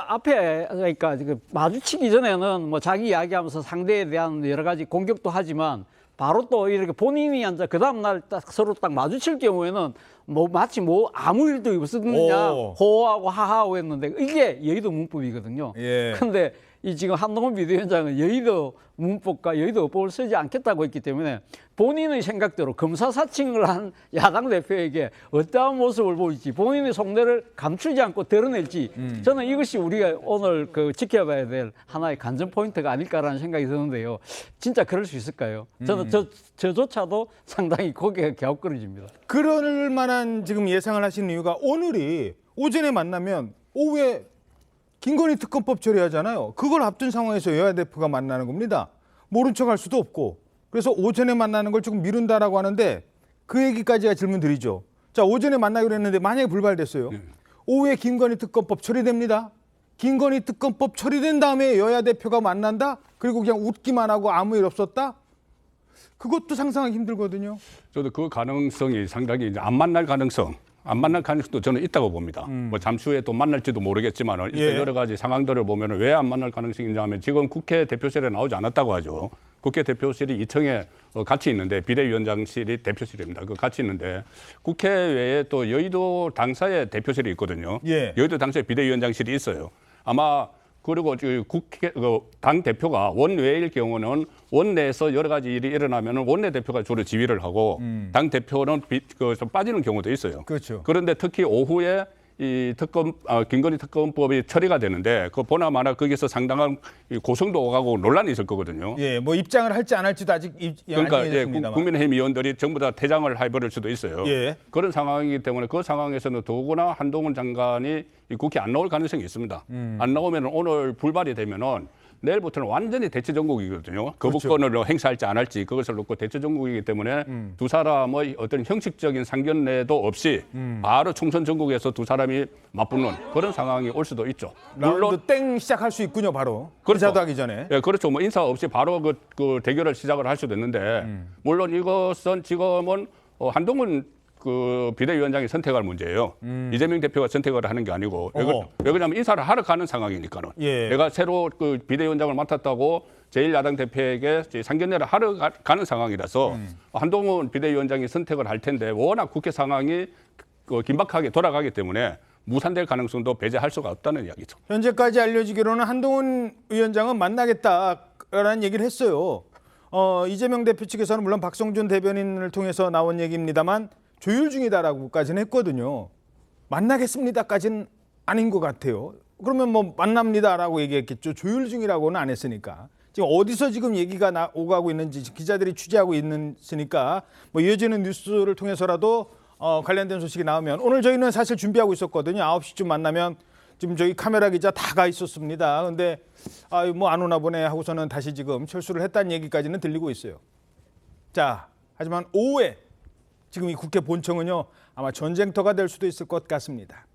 앞에 그러니까 마주치기 전에는 뭐 자기 이야기하면서 상대에 대한 여러 가지 공격도 하지만 바로 또 이렇게 본인이 앉아 그 다음 날 딱 서로 딱 마주칠 경우에는 뭐 마치 뭐 아무 일도 없었느냐 호하고 하하고 했는데 이게 여의도 문법이거든요. 근데 이 지금 한동훈 비대위원장은 여의도 문법과 여의도 어법을 쓰지 않겠다고 했기 때문에 본인의 생각대로 검사 사칭을 한 야당 대표에게 어떠한 모습을 보일지 본인의 속내를 감추지 않고 드러낼지 저는 이것이 우리가 오늘 지켜봐야 될 하나의 관전 포인트가 아닐까라는 생각이 드는데요. 진짜 그럴 수 있을까요? 저는 저조차도 상당히 고개가 갸웃거려집니다. 그럴 만한 지금 예상을 하시는 이유가 오늘이 오전에 만나면 오후에 김건희 특검법 처리하잖아요. 그걸 앞둔 상황에서 여야 대표가 만나는 겁니다. 모른 척할 수도 없고. 그래서 오전에 만나는 걸 조금 미룬다라고 하는데 그 얘기까지가 질문 드리죠. 자, 오전에 만나기로 했는데 만약에 불발됐어요. 오후에 김건희 특검법 처리됩니다. 김건희 특검법 처리된 다음에 여야 대표가 만난다? 그리고 그냥 웃기만 하고 아무 일 없었다? 그것도 상상하기 힘들거든요. 저도 그 가능성이 상당히 이제 안 만날 가능성도 저는 있다고 봅니다. 뭐 잠시 후에 또 만날지도 모르겠지만 일단 여러 가지 상황들을 보면 왜 안 만날 가능성이 있냐면 지금 국회 대표실에 나오지 않았다고 하죠. 국회 대표실이 2층에 같이 있는데 비대위원장실이 대표실입니다. 그 같이 있는데 국회 외에 또 여의도 당사의 대표실이 있거든요. 여의도 당사의 비대위원장실이 있어요. 아마 그리고 국회 당 대표가 원외일 경우는 원내에서 여러 가지 일이 일어나면 원내 대표가 주로 지휘를 하고 당 대표는 좀 빠지는 경우도 있어요. 그렇죠. 그런데 특히 오후에 이 김건희 특검법이 처리가 되는데 그 보나마나 거기서 상당한 고성도 오가고 논란이 있을 거거든요. 예, 뭐 입장을 할지 안 할지도 아직 그러니까 아니겠습니다만. 국민의힘 의원들이 전부 다 퇴장을 해버릴 수도 있어요. 예. 그런 상황이기 때문에 그 상황에서는 더구나 한동훈 장관이 이 국회 안 나올 가능성이 있습니다. 안 나오면 오늘 불발이 되면은 내일부터는 완전히 대체 전국이거든요. 거부권을 행사할지 안 할지 그것을 놓고 대체 전국이기 때문에 두 사람의 어떤 형식적인 상견례도 없이 바로 총선 전국에서 두 사람이 맞붙는 그런 상황이 올 수도 있죠. 물론 땡 시작할 수 있군요, 바로. 그렇죠. 인사도 하기 전에. 예, 그렇죠. 뭐 인사 없이 바로 그 대결을 시작을 할 수도 있는데 물론 이것은 지금은 한동훈 그 비대위원장이 선택할 문제예요. 이재명 대표가 선택을 하는 게 아니고 왜 그러냐면 인사를 하러 가는 상황이니까는. 예. 내가 새로 그 비대위원장을 맡았다고 제1야당 대표에게 상견례를 하러 가는 상황이라서 한동훈 비대위원장이 선택을 할 텐데 워낙 국회 상황이 긴박하게 돌아가기 때문에 무산될 가능성도 배제할 수가 없다는 이야기죠. 현재까지 알려지기로는 한동훈 위원장은 만나겠다라는 얘기를 했어요. 이재명 대표 측에서는 물론 박성준 대변인을 통해서 나온 얘기입니다만 조율 중이다라고까지는 했거든요. 만나겠습니다까지는 아닌 것 같아요. 그러면 뭐 만납니다라고 얘기했겠죠. 조율 중이라고는 안 했으니까. 지금 어디서 지금 얘기가 오가고 있는지 기자들이 취재하고 있으니까 뭐 이어지는 뉴스를 통해서라도 관련된 소식이 나오면 오늘 저희는 사실 준비하고 있었거든요. 9시쯤 만나면 지금 저희 카메라 기자 다 가 있었습니다. 근데 뭐 안 오나 보네 하고서는 다시 지금 철수를 했다는 얘기까지는 들리고 있어요. 자, 하지만 오후에 지금 이 국회 본청은요 아마 전쟁터가 될 수도 있을 것 같습니다.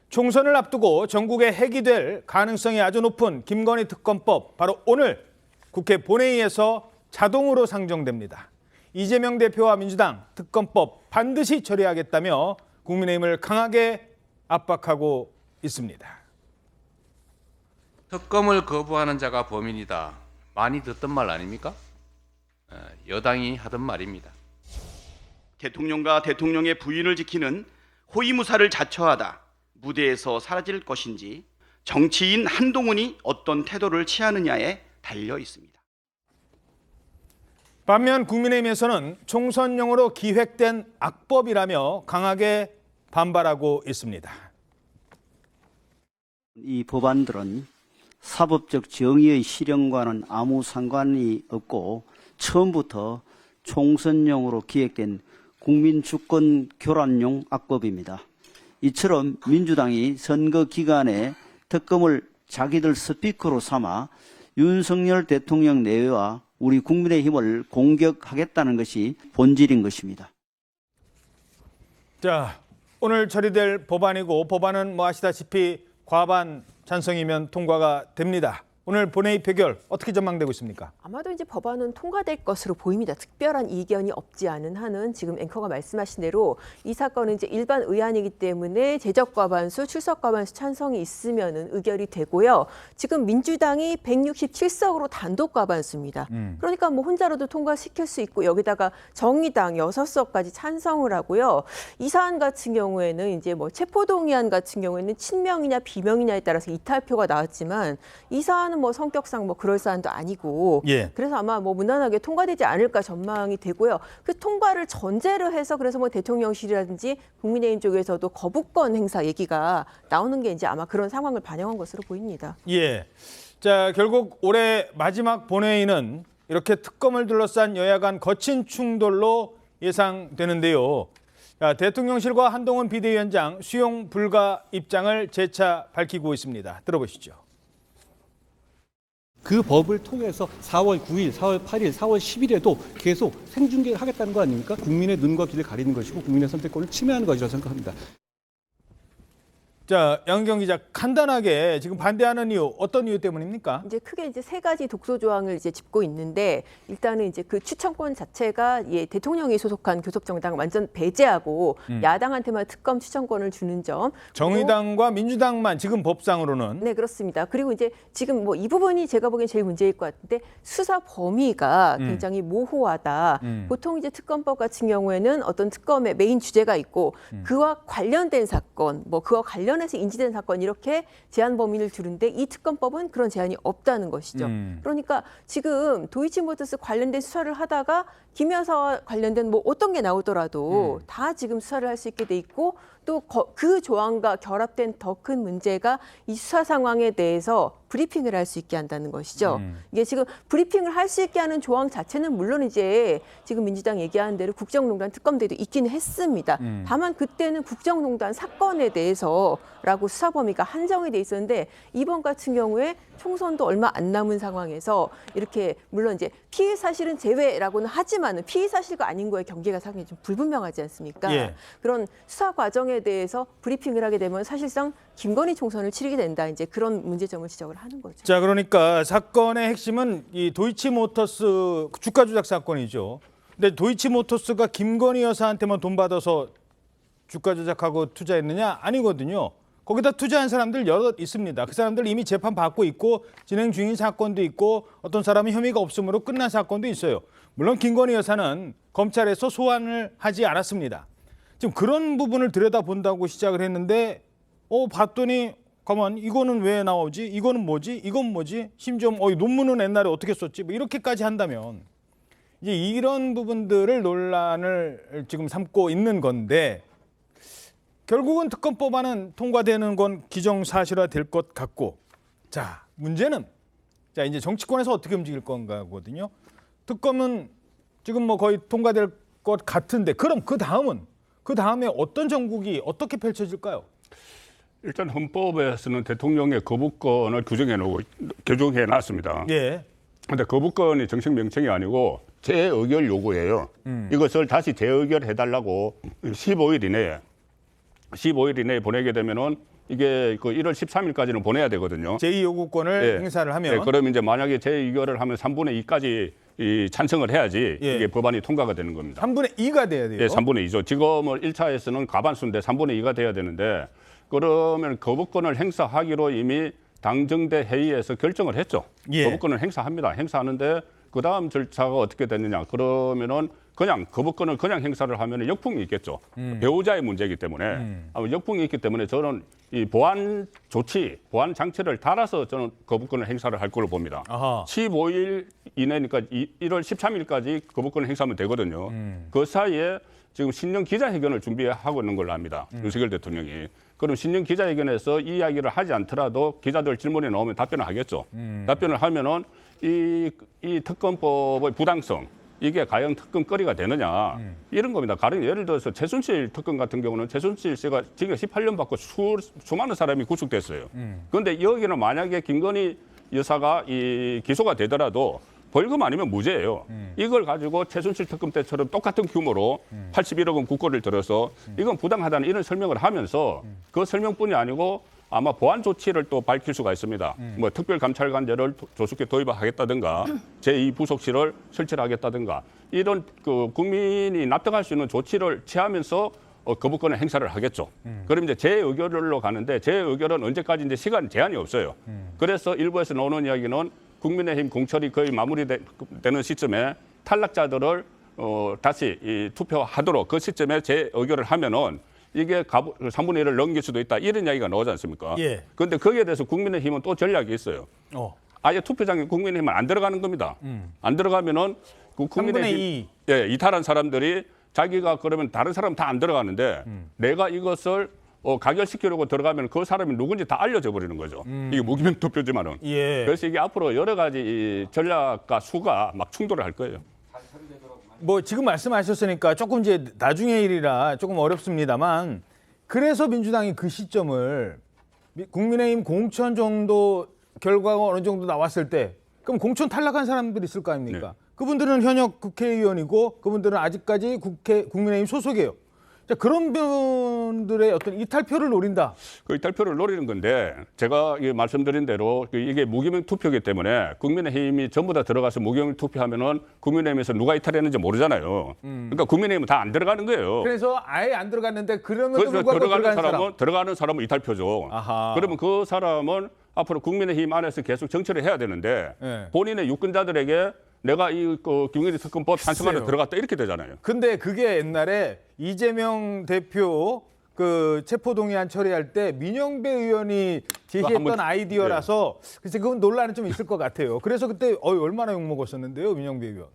총선을 앞두고 전국에 해기될 가능성이 아주 높은 김건희 특검법 바로 오늘 국회 본회의에서 자동으로 상정됩니다. 이재명 대표와 민주당 특검법 반드시 처리하겠다며 국민의힘을 강하게 압박하고 있습니다. 특검을 거부하는 자가 범인이다. 많이 듣던 말 아닙니까? 여당이 하던 말입니다. 대통령과 대통령의 부인을 지키는 호위무사를 자처하다 무대에서 사라질 것인지 정치인 한동훈이 어떤 태도를 취하느냐에 달려 있습니다. 반면 국민의힘에서는 총선용으로 기획된 악법이라며 강하게 반발하고 있습니다. 이 법안들은 사법적 정의의 실현과는 아무 상관이 없고 처음부터 총선용으로 기획된 국민주권 교란용 악법입니다. 이처럼 민주당이 선거 기간에 특검을 자기들 스피커로 삼아 윤석열 대통령 내외와 우리 국민의힘을 공격하겠다는 것이 본질인 것입니다. 자, 오늘 처리될 법안이고 법안은 뭐 아시다시피 과반 찬성이면 통과가 됩니다. 오늘 본회의 표결 어떻게 전망되고 있습니까? 아마도 이제 법안은 통과될 것으로 보입니다. 특별한 이견이 없지 않은 한은 지금 앵커가 말씀하신 대로 이 사건은 이제 일반 의안이기 때문에 제적과반수, 출석과반수 찬성이 있으면은 의결이 되고요. 지금 민주당이 167석으로 단독과반수입니다. 그러니까 뭐 혼자라도 통과시킬 수 있고 여기다가 정의당 6석까지 찬성을 하고요. 이 사안 같은 경우에는 이제 뭐 체포동의안 같은 경우에는 친명이냐 비명이냐에 따라서 이탈표가 나왔지만 이 사안은 뭐 성격상 뭐 그럴 사안도 아니고 그래서 아마 뭐 무난하게 통과되지 않을까 전망이 되고요. 그 통과를 전제로 해서 그래서 뭐 대통령실이라든지 국민의힘 쪽에서도 거부권 행사 얘기가 나오는 게 이제 아마 그런 상황을 반영한 것으로 보입니다. 예. 자, 결국 올해 마지막 본회의는 이렇게 특검을 둘러싼 여야 간 거친 충돌로 예상되는데요. 자, 대통령실과 한동훈 비대위원장 수용 불가 입장을 재차 밝히고 있습니다. 들어보시죠. 그 법을 통해서 4월 9일, 4월 8일, 4월 10일에도 계속 생중계를 하겠다는 거 아닙니까? 국민의 눈과 귀를 가리는 것이고 국민의 선택권을 침해하는 것이라고 생각합니다. 자, 양경 기자, 간단하게 지금 반대하는 이유 어떤 이유 때문입니까? 이제 크게 이제 세 가지 독소 조항을 이제 짚고 있는데 일단은 이제 그 추천권 자체가 대통령이 소속한 교섭 정당 완전 배제하고 야당한테만 특검 추천권을 주는 점. 정의당과 민주당만 지금 법상으로는. 네, 그렇습니다. 그리고 이제 지금 뭐 이 부분이 제가 보기엔 제일 문제일 것 같은데 수사 범위가 굉장히 모호하다. 보통 이제 특검법 같은 경우에는 어떤 특검의 메인 주제가 있고 그와 관련된 사건, 뭐 그와 관련 관련해서 인지된 사건 이렇게 제한 범위를 두는데 이 특검법은 그런 제한이 없다는 것이죠. 그러니까 지금 도이치모터스 관련된 수사를 하다가 김 여사 관련된 뭐 어떤 게 나오더라도 다 지금 수사를 할 수 있게 돼 있고 또 그 조항과 결합된 더 큰 문제가 이 수사 상황에 대해서 브리핑을 할 수 있게 한다는 것이죠. 이게 지금 브리핑을 할 수 있게 하는 조항 자체는 물론 이제 지금 민주당 얘기하는 대로 국정농단 특검대도 있기는 했습니다. 다만 그때는 국정농단 사건에 대해서라고 수사 범위가 한정이 돼 있었는데 이번 같은 경우에 총선도 얼마 안 남은 상황에서 이렇게 물론 이제 피의 사실은 제외라고는 하지만은 피의 사실과 아닌 거에 경계가 상당히 좀 불분명하지 않습니까? 예. 그런 수사 과정에 대해서 브리핑을 하게 되면 사실상 김건희 총선을 치르게 된다. 이제 그런 문제점을 지적을 하는 거죠. 자, 그러니까 사건의 핵심은 이 도이치모터스 주가 조작 사건이죠. 근데 도이치모터스가 김건희 여사한테만 돈 받아서 주가 조작하고 투자했느냐? 아니거든요. 거기다 투자한 사람들 여럿 있습니다. 그 사람들 이미 재판 받고 있고 진행 중인 사건도 있고 어떤 사람은 혐의가 없으므로 끝난 사건도 있어요. 물론 김건희 여사는 검찰에서 소환을 하지 않았습니다. 지금 그런 부분을 들여다본다고 시작을 했는데 봤더니 가만 이거는 왜 나오지? 이거는 뭐지? 이건 뭐지? 심지어 논문은 옛날에 어떻게 썼지? 뭐 이렇게까지 한다면 이제 이런 부분들을 논란을 지금 삼고 있는 건데 결국은 특검법안은 통과되는 건 기정사실화 될 것 같고 자 문제는 자 이제 정치권에서 어떻게 움직일 건가거든요. 특검은 지금 뭐 거의 통과될 것 같은데 그럼 그 다음에 어떤 정국이 어떻게 펼쳐질까요? 일단 헌법에서는 대통령의 거부권을 규정해 놨습니다. 예. 근데 거부권이 정식 명칭이 아니고 재의결 요구예요. 이것을 다시 재의결해달라고 15일 이내에 보내게 되면은 이게 그 1월 13일까지는 보내야 되거든요. 제2요구권을 행사를 하면. 그럼 이제 만약에 재의결을 하면 3분의 2까지 찬성을 해야지 이게 법안이 통과가 되는 겁니다. 3분의 2가 돼야 돼요? 네, 3분의 2죠. 지금은 1차에서는 과반수인데 3분의 2가 돼야 되는데 그러면 거부권을 행사하기로 이미 당정대 회의에서 결정을 했죠. 거부권을 행사합니다. 행사하는데 그 다음 절차가 어떻게 됐느냐. 그러면은 그냥 거부권을 그냥 행사를 하면 역풍이 있겠죠. 배우자의 문제이기 때문에 역풍이 있기 때문에 저는 이 보완 조치, 보완 장치를 달아서 저는 거부권을 행사를 할 걸로 봅니다. 15일 이내니까 1월 13일까지 거부권을 행사하면 되거든요. 그 사이에 지금 신년 기자회견을 준비하고 있는 걸로 압니다. 윤석열 대통령이. 그럼 신년 기자회견에서 이 이야기를 하지 않더라도 기자들 질문이 나오면 답변을 하겠죠. 답변을 하면은 이 특검법의 부당성, 이게 과연 특검거리가 되느냐 이런 겁니다. 가령 예를 들어서 최순실 특검 같은 경우는 최순실 씨가 징역 18년 받고 수많은 사람이 구속됐어요. 그런데 여기는 만약에 김건희 여사가 이 기소가 되더라도 벌금 아니면 무죄예요. 이걸 가지고 최순실 특검 때처럼 똑같은 규모로 81억 원 국고를 들여서 이건 부당하다는 이런 설명을 하면서 그 설명뿐이 아니고 아마 보완 조치를 또 밝힐 수가 있습니다. 뭐 특별감찰관제를 조속히 도입하겠다든가 제2부속실을 설치하겠다든가 이런 그 국민이 납득할 수 있는 조치를 취하면서 거부권의 행사를 하겠죠. 그럼 이제 재의결로 가는데 재의결은 언제까지 이제 시간 제한이 없어요. 그래서 일부에서 나오는 이야기는 국민의힘 공천이 거의 마무리되는 시점에 탈락자들을 다시 투표하도록 그 시점에 재의결을 하면은 이게 3분의 1을 넘길 수도 있다. 이런 이야기가 나오지 않습니까? 그런데 거기에 대해서 국민의힘은 또 전략이 있어요. 아예 투표장에 국민의힘은 안 들어가는 겁니다. 안 들어가면은 그 국민의힘 이탈한 사람들이 자기가 그러면 다른 사람 다 안 들어가는데 내가 이것을 가결시키려고 들어가면 그 사람이 누군지 다 알려져 버리는 거죠. 이게 무기명 투표지만은. 그래서 이게 앞으로 여러 가지 이 전략과 수가 막 충돌을 할 거예요. 뭐 지금 말씀하셨으니까 조금 이제 나중의 일이라 조금 어렵습니다만 그래서 민주당이 그 시점을 국민의힘 공천 정도 결과가 어느 정도 나왔을 때 그럼 공천 탈락한 사람들이 있을 거 아닙니까? 그분들은 현역 국회의원이고 그분들은 아직까지 국민의힘 소속이에요. 자, 그런 분들의 어떤 이탈표를 노린다. 그 이탈표를 노리는 건데 제가 말씀드린 대로 이게 무기명 투표이기 때문에 국민의힘이 전부 다 들어가서 무기명 투표하면은 국민의힘에서 누가 이탈했는지 모르잖아요. 그러니까 국민의힘은 다 안 들어가는 거예요. 그래서 아예 안 들어갔는데 그러면도 불구하고 들어가는 사람은 이탈표죠. 그러면 그 사람은 앞으로 국민의힘 안에서 계속 정치를 해야 되는데 본인의 유권자들에게 내가 이 김건희 특검법 찬성하러 들어갔다 이렇게 되잖아요. 근데 그게 옛날에 이재명 대표 그 체포동의안 처리할 때 민영배 의원이 제시했던 아이디어라서 글쎄 그건 논란이 좀 있을 것 같아요. 그래서 그때 얼마나 욕먹었었는데요, 민영배 의원.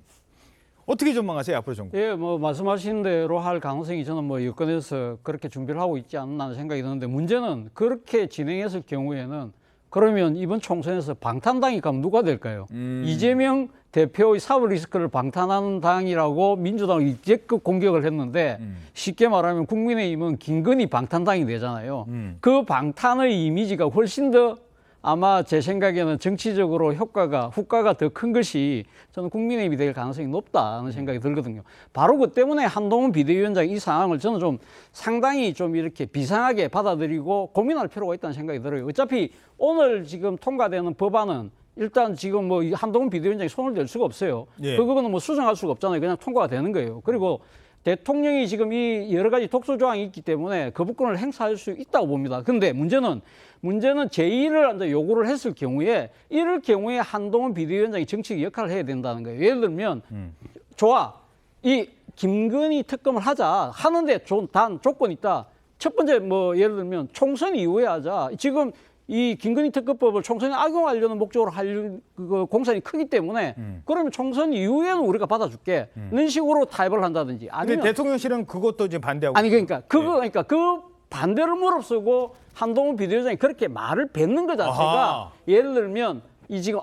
어떻게 전망하세요, 앞으로 정부? 예, 뭐 말씀하신 대로 할 가능성이 저는 뭐 여건에서 그렇게 준비를 하고 있지 않나 하는 생각이 드는데 문제는 그렇게 진행했을 경우에는 그러면 이번 총선에서 방탄당이 가면 누가 될까요? 이재명 대표의 사법 리스크를 방탄하는 당이라고 민주당을 이제껏 공격을 했는데 쉽게 말하면 국민의힘은 김건희 방탄당이 되잖아요. 그 방탄의 이미지가 훨씬 더 아마 제 생각에는 정치적으로 후과가 더 큰 것이 저는 국민의힘이 될 가능성이 높다는 생각이 들거든요. 바로 그 때문에 한동훈 비대위원장이 이 상황을 저는 좀 상당히 좀 이렇게 비상하게 받아들이고 고민할 필요가 있다는 생각이 들어요. 어차피 오늘 지금 통과되는 법안은 일단 지금 뭐 한동훈 비대위원장이 손을 댈 수가 없어요. 예. 그거는 뭐 수정할 수가 없잖아요. 그냥 통과가 되는 거예요. 그리고 대통령이 지금 이 여러 가지 독소 조항이 있기 때문에 거부권을 행사할 수 있다고 봅니다. 근데 문제는 제2를 요구를 했을 경우에 이럴 경우에 한동훈 비대위원장이 정치적 역할을 해야 된다는 거예요. 예를 들면 좋아. 이 김건희 특검을 하는데 단 조건이 있다. 첫 번째 뭐 예를 들면 총선 이후에 하자. 지금 이 김건희 특검법을 총선에 악용하려는 목적으로 할 그 공산이 크기 때문에 그러면 총선 이후에는 우리가 받아줄게. 이런 식으로 타협을 한다든지. 근데 대통령실은 그것도 이제 반대하고. 아니 그러니까 그 반대를 무릅쓰고 한동훈 비대위원장이 그렇게 말을 뱉는 것 자체가 아하. 예를 들면 이 지금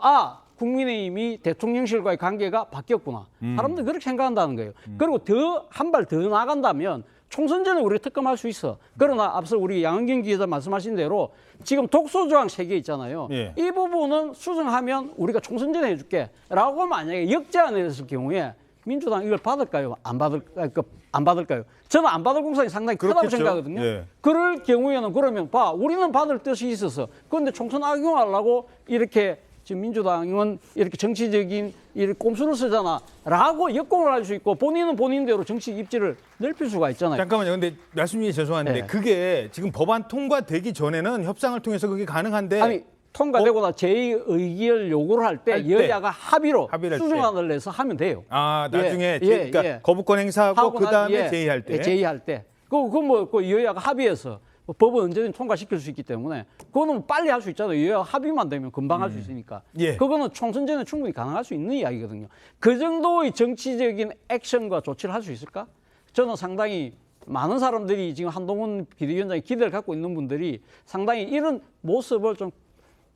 국민의힘이 대통령실과의 관계가 바뀌었구나. 사람들이 그렇게 생각한다는 거예요. 그리고 한 발 더 나간다면 총선 전에 우리가 특검할 수 있어. 그러나 앞서 우리 양은경 기자 말씀하신 대로 지금 독소조항 3개 있잖아요. 예. 이 부분은 수정하면 우리가 총선 전에 해줄게. 라고 만약에 역제안을 했을 경우에 민주당 이걸 받을까요? 안 받을까요? 저는 안 받을 공산이 상당히 크다고 그렇겠죠. 생각하거든요. 예. 그럴 경우에는 그러면 우리는 받을 뜻이 있어서 그런데 총선 악용하려고 이렇게 지금 민주당은 이렇게 정치적인 꼼수를 쓰잖아 라고 역공을 할 수 있고 본인은 본인대로 정치 입지를 넓힐 수가 있잖아요. 잠깐만요. 근데 말씀 중에 죄송한데 네. 그게 지금 법안 통과되기 전에는 협상을 통해서 그게 가능한데 아니 통과되거나 제2의결 요구를 할 때 여야가 합의로 수정안을 내서 하면 돼요. 나중에 그러니까 거부권 행사하고 그다음에 제의할 때. 제의할 때. 그 여야가 합의해서 법은 언제든지 통과시킬 수 있기 때문에 그거는 빨리 할 수 있잖아요. 여야 합의만 되면 금방 할 수 있으니까. 예. 그거는 총선 전에 충분히 가능할 수 있는 이야기거든요. 그 정도의 정치적인 액션과 조치를 할 수 있을까? 저는 상당히 많은 사람들이 지금 한동훈 비대위원장이 기대를 갖고 있는 분들이 상당히 이런 모습을 좀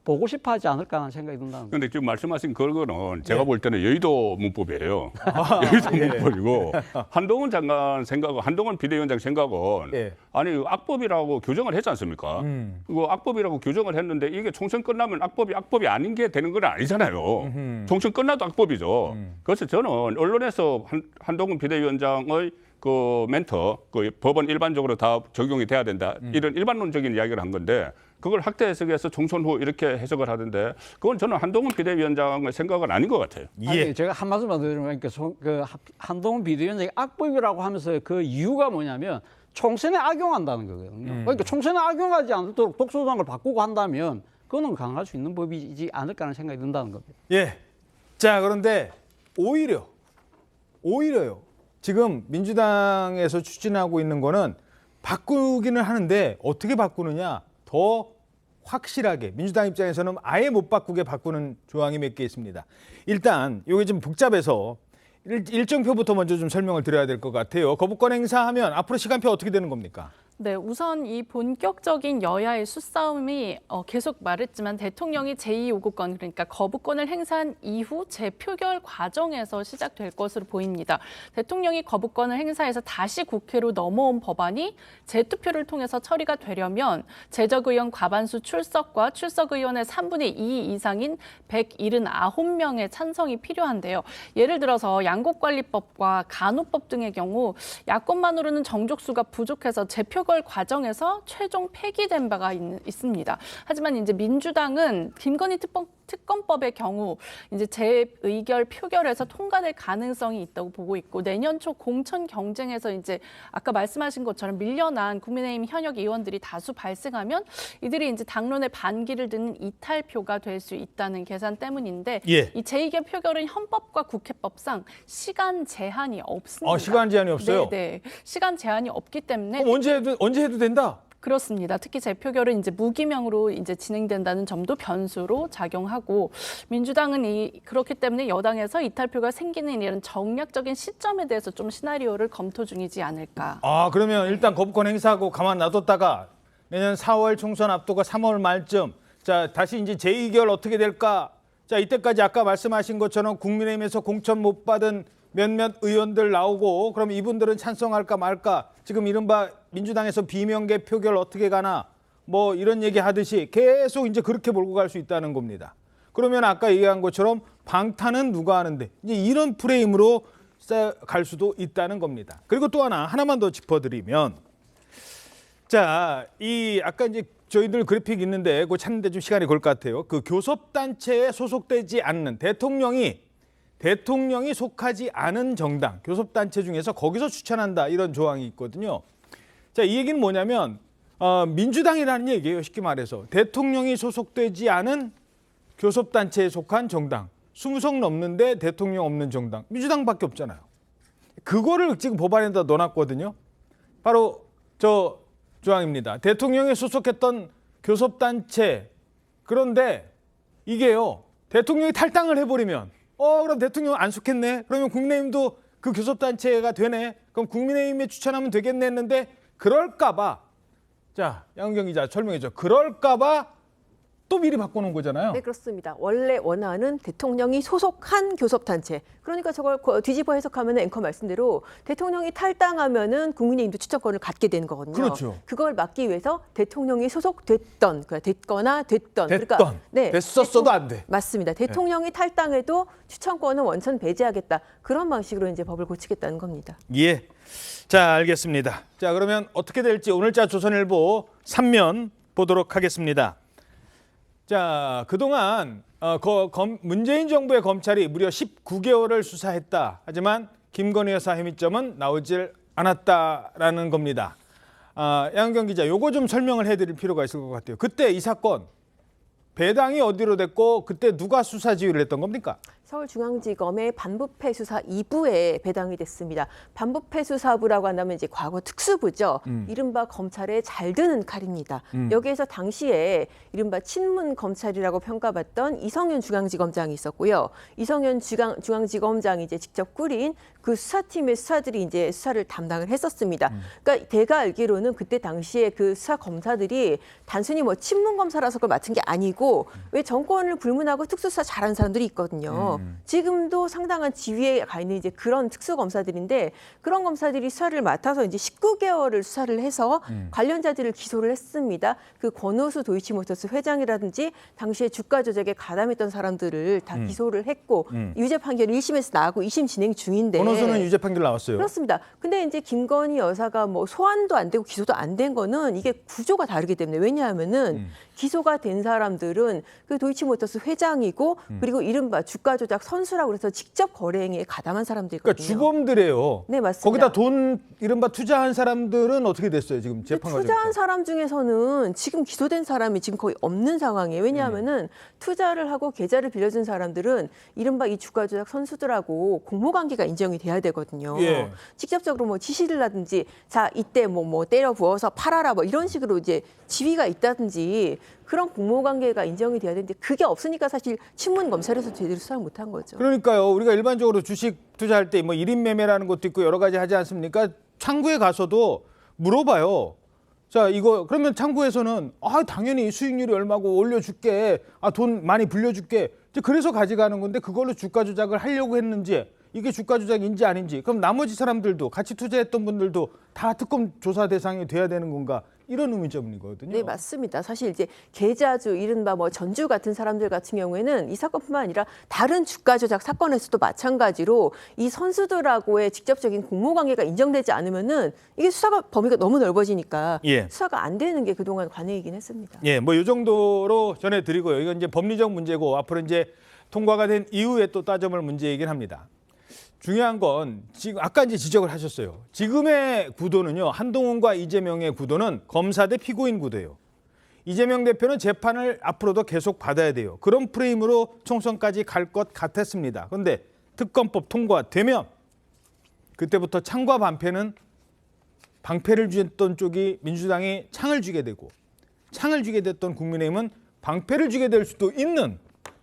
보고 싶어 하지 않을까 하는 생각이 든다는 거예요. 그런데 지금 말씀하신 그거는 제가 볼 때는 여의도 문법이에요. 여의도 문법이고 한동훈 장관 생각은 한동훈 비대위원장 생각은 아니 악법이라고 규정을 했지 않습니까? 그리고 악법이라고 규정을 했는데 이게 총선 끝나면 악법이 아닌 게 되는 건 아니잖아요. 총선 끝나도 악법이죠. 그래서 저는 언론에서 한동훈 비대위원장의 그 멘터, 그 법은 일반적으로 다 적용이 돼야 된다. 이런 일반론적인 이야기를 한 건데 그걸 학대 해석해서 총선 후 이렇게 해석을 하던데 그건 저는 한동훈 비대위원장의 생각은 아닌 것 같아요. 아니, 제가 한 말씀만 드리면 한동훈 비대위원장이 악법이라고 하면서 그 이유가 뭐냐면 총선에 악용한다는 거거든요. 그러니까 총선에 악용하지 않도록 독소조항을 바꾸고 한다면 그거는 강화할 수 있는 법이지 않을까 하는 생각이 든다는 겁니다. 예. 자, 그런데 오히려요. 지금 민주당에서 추진하고 있는 거는 바꾸기는 하는데 어떻게 바꾸느냐 더 확실하게 민주당 입장에서는 아예 못 바꾸게 바꾸는 조항이 몇 개 있습니다. 일단 이게 좀 복잡해서 일정표부터 먼저 좀 설명을 드려야 될 것 같아요. 거부권 행사하면 앞으로 시간표 어떻게 되는 겁니까? 네, 우선 이 본격적인 여야의 수싸움이 계속 말했지만 대통령이 제2요구권 그러니까 거부권을 행사한 이후 재표결 과정에서 시작될 것으로 보입니다. 대통령이 거부권을 행사해서 다시 국회로 넘어온 법안이 재투표를 통해서 처리가 되려면 재적의원 과반수 출석과 출석의원의 3분의 2 이상인 179명의 찬성이 필요한데요. 예를 들어서 양곡관리법과 간호법 등의 경우 야권만으로는 정족수가 부족해서 재표결 과정에서 최종 폐기된 바가 있습니다. 하지만 이제 민주당은 김건희 특검법의 경우 이제 재의결 표결에서 통과될 가능성이 있다고 보고 있고 내년 초 공천 경쟁에서 이제 아까 말씀하신 것처럼 밀려난 국민의힘 현역 의원들이 다수 발생하면 이들이 이제 당론에 반기를 드는 이탈표가 될 수 있다는 계산 때문인데 이 재의결 표결은 헌법과 국회법상 시간 제한이 없습니다. 시간 제한이 없어요? 네, 시간 제한이 없기 때문에 그럼 언제 해도 된다? 그렇습니다. 특히 재표결은 이제 무기명으로 이제 진행된다는 점도 변수로 작용하고 민주당은 그렇기 때문에 여당에서 이탈표가 생기는 이런 정략적인 시점에 대해서 좀 시나리오를 검토 중이지 않을까. 아, 그러면 일단 거부권 행사하고 가만 놔뒀다가 내년 4월 총선 앞두고 3월 말쯤 자, 다시 이제 제2결 어떻게 될까? 자, 이때까지 아까 말씀하신 것처럼 국민의힘에서 공천 못 받은 몇몇 의원들 나오고 그럼 이분들은 찬성할까 말까? 지금 이른바 민주당에서 비명계 표결 어떻게 가나? 뭐 이런 얘기 하듯이 계속 이제 그렇게 몰고 갈 수 있다는 겁니다. 그러면 아까 얘기한 것처럼 방탄은 누가 하는데 이제 이런 프레임으로 갈 수도 있다는 겁니다. 그리고 또 하나만 더 짚어드리면 자, 이 아까 이제 저희들 그래픽 있는데 그거 찾는데 좀 시간이 걸 것 같아요. 그 교섭단체에 소속되지 않는 대통령이 속하지 않은 정당, 교섭단체 중에서 거기서 추천한다 이런 조항이 있거든요. 자, 이 얘기는 뭐냐면 민주당이라는 얘기예요. 쉽게 말해서 대통령이 소속되지 않은 교섭단체에 속한 정당, 20석 넘는데 대통령 없는 정당, 민주당밖에 없잖아요. 그거를 지금 법안에다 넣어놨거든요. 바로 저 조항입니다. 대통령이 소속했던 교섭단체, 그런데 이게요, 대통령이 탈당을 해버리면 그럼 대통령 안 속했네. 그러면 국민의힘도 그 교섭단체가 되네. 그럼 국민의힘에 추천하면 되겠네 했는데 그럴까 봐. 자, 양은경 기자 설명해줘. 그럴까 봐 또 미리 바꿔놓은 거잖아요. 네, 그렇습니다. 원래 원하는 대통령이 소속한 교섭단체. 그러니까 저걸 뒤집어 해석하면 앵커 말씀대로 대통령이 탈당하면은 국민의힘도 추천권을 갖게 되는 거거든요. 그렇죠. 그걸 막기 위해서 대통령이 소속됐던, 됐거나 됐던. 그러니까 됐었어도 안 돼. 맞습니다. 대통령이 탈당해도 추천권은 원천 배제하겠다. 그런 방식으로 이제 법을 고치겠다는 겁니다. 예. 자, 알겠습니다. 자, 그러면 어떻게 될지 오늘자 조선일보 3면 보도록 하겠습니다. 자, 그동안 문재인 정부의 검찰이 무려 19개월을 수사했다. 하지만 김건희 여사 혐의점은 나오질 않았다라는 겁니다. 양은경 기자, 요거 좀 설명을 해드릴 필요가 있을 것 같아요. 그때 이 사건 배당이 어디로 됐고 그때 누가 수사 지휘를 했던 겁니까? 서울중앙지검의 반부패 수사 2부에 배당이 됐습니다. 반부패 수사부라고 한다면 이제 과거 특수부죠. 이른바 검찰에 잘 드는 칼입니다. 여기에서 당시에 이른바 친문 검찰이라고 평가받던 이성윤 중앙지검장이 있었고요. 이성윤 중앙지검장이 이제 직접 꾸린 그 수사팀의 수사들이 이제 수사를 담당을 했었습니다. 그러니까 제가 알기로는 그때 당시에 그 수사 검사들이 단순히 뭐 친문 검사라서 그걸 맡은 게 아니고 왜 정권을 불문하고 특수수사 잘하는 사람들이 있거든요. 지금도 상당한 지위에 가 있는 이제 그런 특수검사들인데 그런 검사들이 수사를 맡아서 이제 19개월을 수사를 해서 관련자들을 기소를 했습니다. 그 권오수 도이치모터스 회장이라든지 당시에 주가 조작에 가담했던 사람들을 다 기소를 했고 유죄 판결 1심에서 나오고 2심 진행 중인데 권오수는 유죄 판결 나왔어요. 그렇습니다. 근데 이제 김건희 여사가 뭐 소환도 안 되고 기소도 안 된 거는 이게 구조가 다르기 때문에 왜냐하면은 기소가 된 사람들은 그 도이치모터스 회장이고 그리고 이른바 주가 조작 선수라고 해서 직접 거래 행위에 가담한 사람들이거든요. 그러니까 주범들이에요. 네, 맞습니다. 거기다 돈 이른바 투자한 사람들은 어떻게 됐어요? 지금 재판 과정에서. 투자한 사람 중에서는 지금 기소된 사람이 지금 거의 없는 상황이에요. 왜냐하면은 투자를 하고 계좌를 빌려준 사람들은 이른바 이 주가 조작 선수들하고 공모 관계가 인정이 돼야 되거든요. 예. 직접적으로 뭐 지시를 하든지 자 이때 뭐 때려 부어서 팔아라 뭐 이런 식으로 이제 지위가 있다든지 그런 공모 관계가 인정이 돼야 되는데 그게 없으니까 사실 친문 검찰에서 제대로 수사를 못한 거죠. 그러니까요. 우리가 일반적으로 주식 투자할 때 뭐 1인 매매라는 것도 있고 여러 가지 하지 않습니까? 창구에 가서도 물어봐요. 자, 이거 그러면 창구에서는 당연히 수익률이 얼마고 올려줄게. 돈 많이 불려줄게. 이제 그래서 가져가는 건데 그걸로 주가 조작을 하려고 했는지 이게 주가 조작인지 아닌지 그럼 나머지 사람들도 같이 투자했던 분들도 다 특검 조사 대상이 돼야 되는 건가? 이런 의문점이거든요. 네, 맞습니다. 사실 이제 계좌주, 이른바 뭐 전주 같은 사람들 같은 경우에는 이 사건뿐만 아니라 다른 주가 조작 사건에서도 마찬가지로 이 선수들하고의 직접적인 공모 관계가 인정되지 않으면은 이게 수사가 범위가 너무 넓어지니까 수사가 안 되는 게 그동안 관행이긴 했습니다. 예, 뭐 이 정도로 전해드리고요. 이건 이제 법리적 문제고 앞으로 이제 통과가 된 이후에 또 따져볼 문제이긴 합니다. 중요한 건 지금 아까 이제 지적을 하셨어요. 지금의 구도는요. 한동훈과 이재명의 구도는 검사 대 피고인 구도예요. 이재명 대표는 재판을 앞으로도 계속 받아야 돼요. 그런 프레임으로 총선까지 갈 것 같았습니다. 그런데 특검법 통과되면 그때부터 창과 반패는 방패를 쥐었던 쪽이 민주당이 창을 쥐게 되고 창을 쥐게 됐던 국민의힘은 방패를 쥐게 될 수도 있는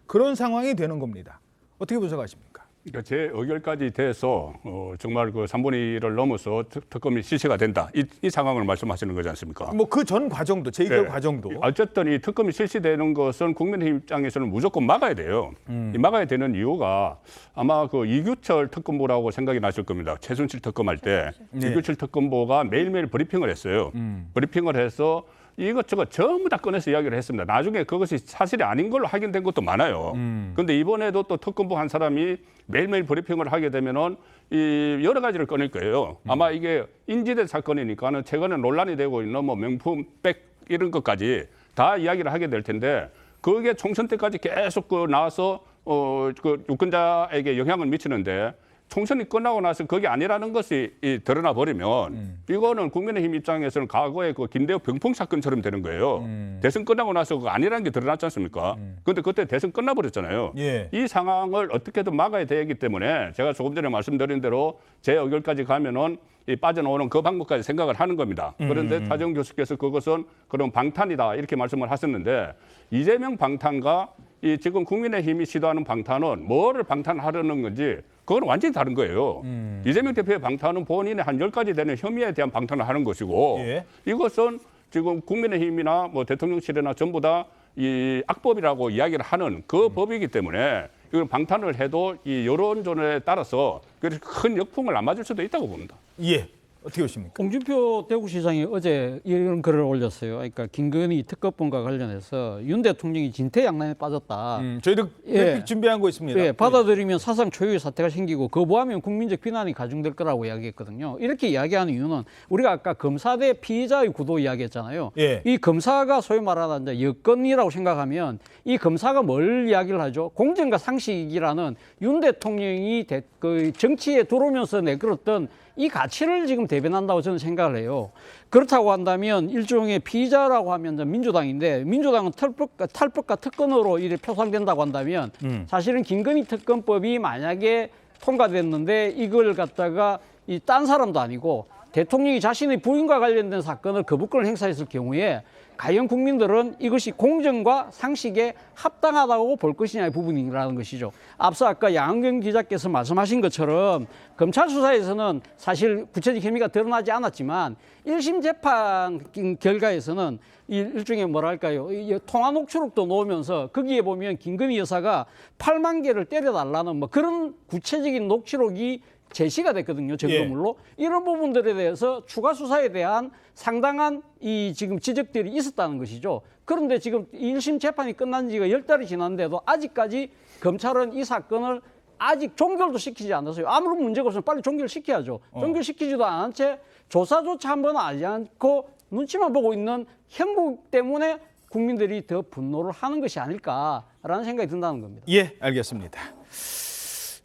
그런 상황이 되는 겁니다. 어떻게 분석하십니까? 그러니까 제 의결까지 돼서 정말 그 3분의 1을 넘어서 특검이 실시가 된다. 이 상황을 말씀하시는 거지 않습니까? 뭐 그 전 과정도, 재의결 과정도. 어쨌든 이 특검이 실시되는 것은 국민의힘 입장에서는 무조건 막아야 돼요. 이 막아야 되는 이유가 아마 그 이규철 특검보라고 생각이 나실 겁니다. 최순실 특검할 때 이규철 특검보가 매일매일 브리핑을 했어요. 브리핑을 해서 이것저것 전부 다 꺼내서 이야기를 했습니다. 나중에 그것이 사실이 아닌 걸로 확인된 것도 많아요. 그런데 이번에도 또 특검부 한 사람이 매일매일 브리핑을 하게 되면은 이 여러 가지를 꺼낼 거예요. 아마 이게 인지된 사건이니까는 최근에 논란이 되고 있는 뭐 명품, 백 이런 것까지 다 이야기를 하게 될 텐데 그게 총선 때까지 계속 그 나와서 그 유권자에게 영향을 미치는데 총선이 끝나고 나서 그게 아니라는 것이 드러나 버리면 이거는 국민의힘 입장에서는 과거에 그 김대호 병풍 사건처럼 되는 거예요. 대선 끝나고 나서 그거 아니라는 게 드러났지 않습니까? 그런데 그때 대선 끝나버렸잖아요. 예. 이 상황을 어떻게든 막아야 되기 때문에 제가 조금 전에 말씀드린 대로 제 의결까지 가면은 이 빠져나오는 그 방법까지 생각을 하는 겁니다. 그런데 타정 교수께서 그것은 그런 방탄이다 이렇게 말씀을 하셨는데 이재명 방탄과 이 지금 국민의힘이 시도하는 방탄은 뭐를 방탄하려는 건지 그건 완전히 다른 거예요. 이재명 대표의 방탄은 본인의 한 10가지 되는 혐의에 대한 방탄을 하는 것이고 이것은 지금 국민의힘이나 뭐 대통령실이나 전부 다 이 악법이라고 이야기를 하는 그 법이기 때문에 이걸 방탄을 해도 이 여론전에 따라서 큰 역풍을 안 맞을 수도 있다고 봅니다. 예. 어떻게 보십니까? 홍준표 대구시장이 어제 이런 글을 올렸어요. 그러니까 김건희 특검과 관련해서 윤 대통령이 진퇴양난에 빠졌다. 저희도 그래픽 준비한 거 있습니다. 예, 받아들이면 사상 초유의 사태가 생기고 거부하면 국민적 비난이 가중될 거라고 이야기했거든요. 이렇게 이야기하는 이유는 우리가 아까 검사 대 피의자의 구도 이야기했잖아요. 예. 이 검사가 소위 말하는 이제 여건이라고 생각하면 이 검사가 뭘 이야기를 하죠? 공정과 상식이라는 윤 대통령이 그 정치에 들어오면서 내걸었던 이 가치를 지금 대변한다고 저는 생각을 해요. 그렇다고 한다면 일종의 피의자라고 하면 민주당인데 민주당은 탈법과 특권으로 이렇게 표상된다고 한다면 사실은 김건희 특검법이 만약에 통과됐는데 이걸 갖다가 이 딴 사람도 아니고 대통령이 자신의 부인과 관련된 사건을 거부권을 행사했을 경우에 과연 국민들은 이것이 공정과 상식에 합당하다고 볼 것이냐의 부분이라는 것이죠. 앞서 아까 양은경 기자께서 말씀하신 것처럼 검찰 수사에서는 사실 구체적 혐의가 드러나지 않았지만 1심 재판 결과에서는 일종의 뭐랄까요, 통화 녹취록도 놓으면서 거기에 보면 김건희 여사가 8만 개를 때려달라는 뭐 그런 구체적인 녹취록이 제시가 됐거든요, 증거물로. 이런 부분들에 대해서 추가 수사에 대한 상당한 이 지금 지적들이 있었다는 것이죠. 그런데 지금 1심 재판이 끝난 지가 10달이 지났는데도 아직까지 검찰은 이 사건을 아직 종결도 시키지 않았어요. 아무런 문제가 없으면 빨리 종결시켜야죠. 종결시키지도 않은 채 조사조차 한번 하지 않고 눈치만 보고 있는 형국 때문에 국민들이 더 분노를 하는 것이 아닐까라는 생각이 든다는 겁니다. 예, 알겠습니다.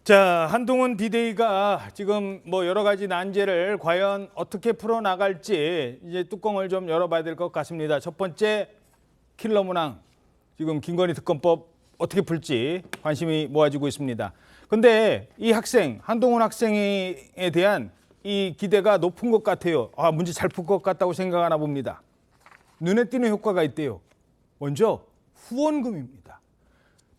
자, 한동훈 비대위가 지금 뭐 여러 가지 난제를 과연 어떻게 풀어나갈지 이제 뚜껑을 좀 열어봐야 될 것 같습니다. 첫 번째 킬러 문항, 지금 김건희 특검법 어떻게 풀지 관심이 모아지고 있습니다. 근데 이 학생, 한동훈 학생에 대한 이 기대가 높은 것 같아요. 아, 문제 잘 풀 것 같다고 생각하나 봅니다. 눈에 띄는 효과가 있대요. 먼저 후원금입니다.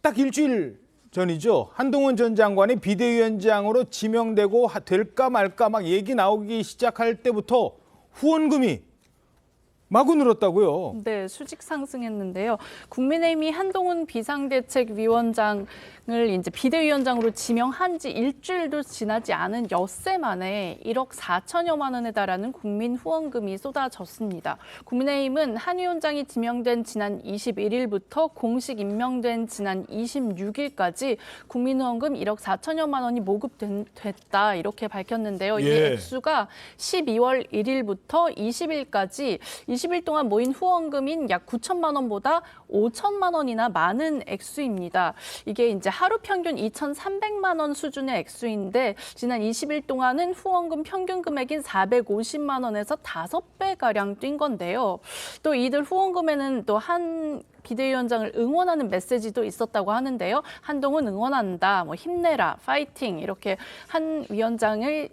딱 일주일 전이죠. 한동훈 전 장관이 비대위원장으로 지명되고 될까 말까 막 얘기 나오기 시작할 때부터 후원금이 마구 늘었다고요. 네, 수직 상승했는데요. 국민의힘이 한동훈 비상대책위원장을 이제 비대위원장으로 지명한 지 일주일도 지나지 않은 엿새 만에 1억 4천여만 원에 달하는 국민 후원금이 쏟아졌습니다. 국민의힘은 한 위원장이 지명된 지난 21일부터 공식 임명된 지난 26일까지 국민 후원금 1억 4천여만 원이 모급됐다 이렇게 밝혔는데요. 이 액수가 12월 1일부터 20일까지 20일 동안 모인 후원금인 약 9천만 원보다 5천만 원이나 많은 액수입니다. 이게 이제 하루 평균 2,300만 원 수준의 액수인데 지난 20일 동안은 후원금 평균 금액인 450만 원에서 5배가량 뛴 건데요. 또 이들 후원금에는 또 한 비대위원장을 응원하는 메시지도 있었다고 하는데요. 한동훈 응원한다, 뭐 힘내라, 파이팅 이렇게 한 위원장을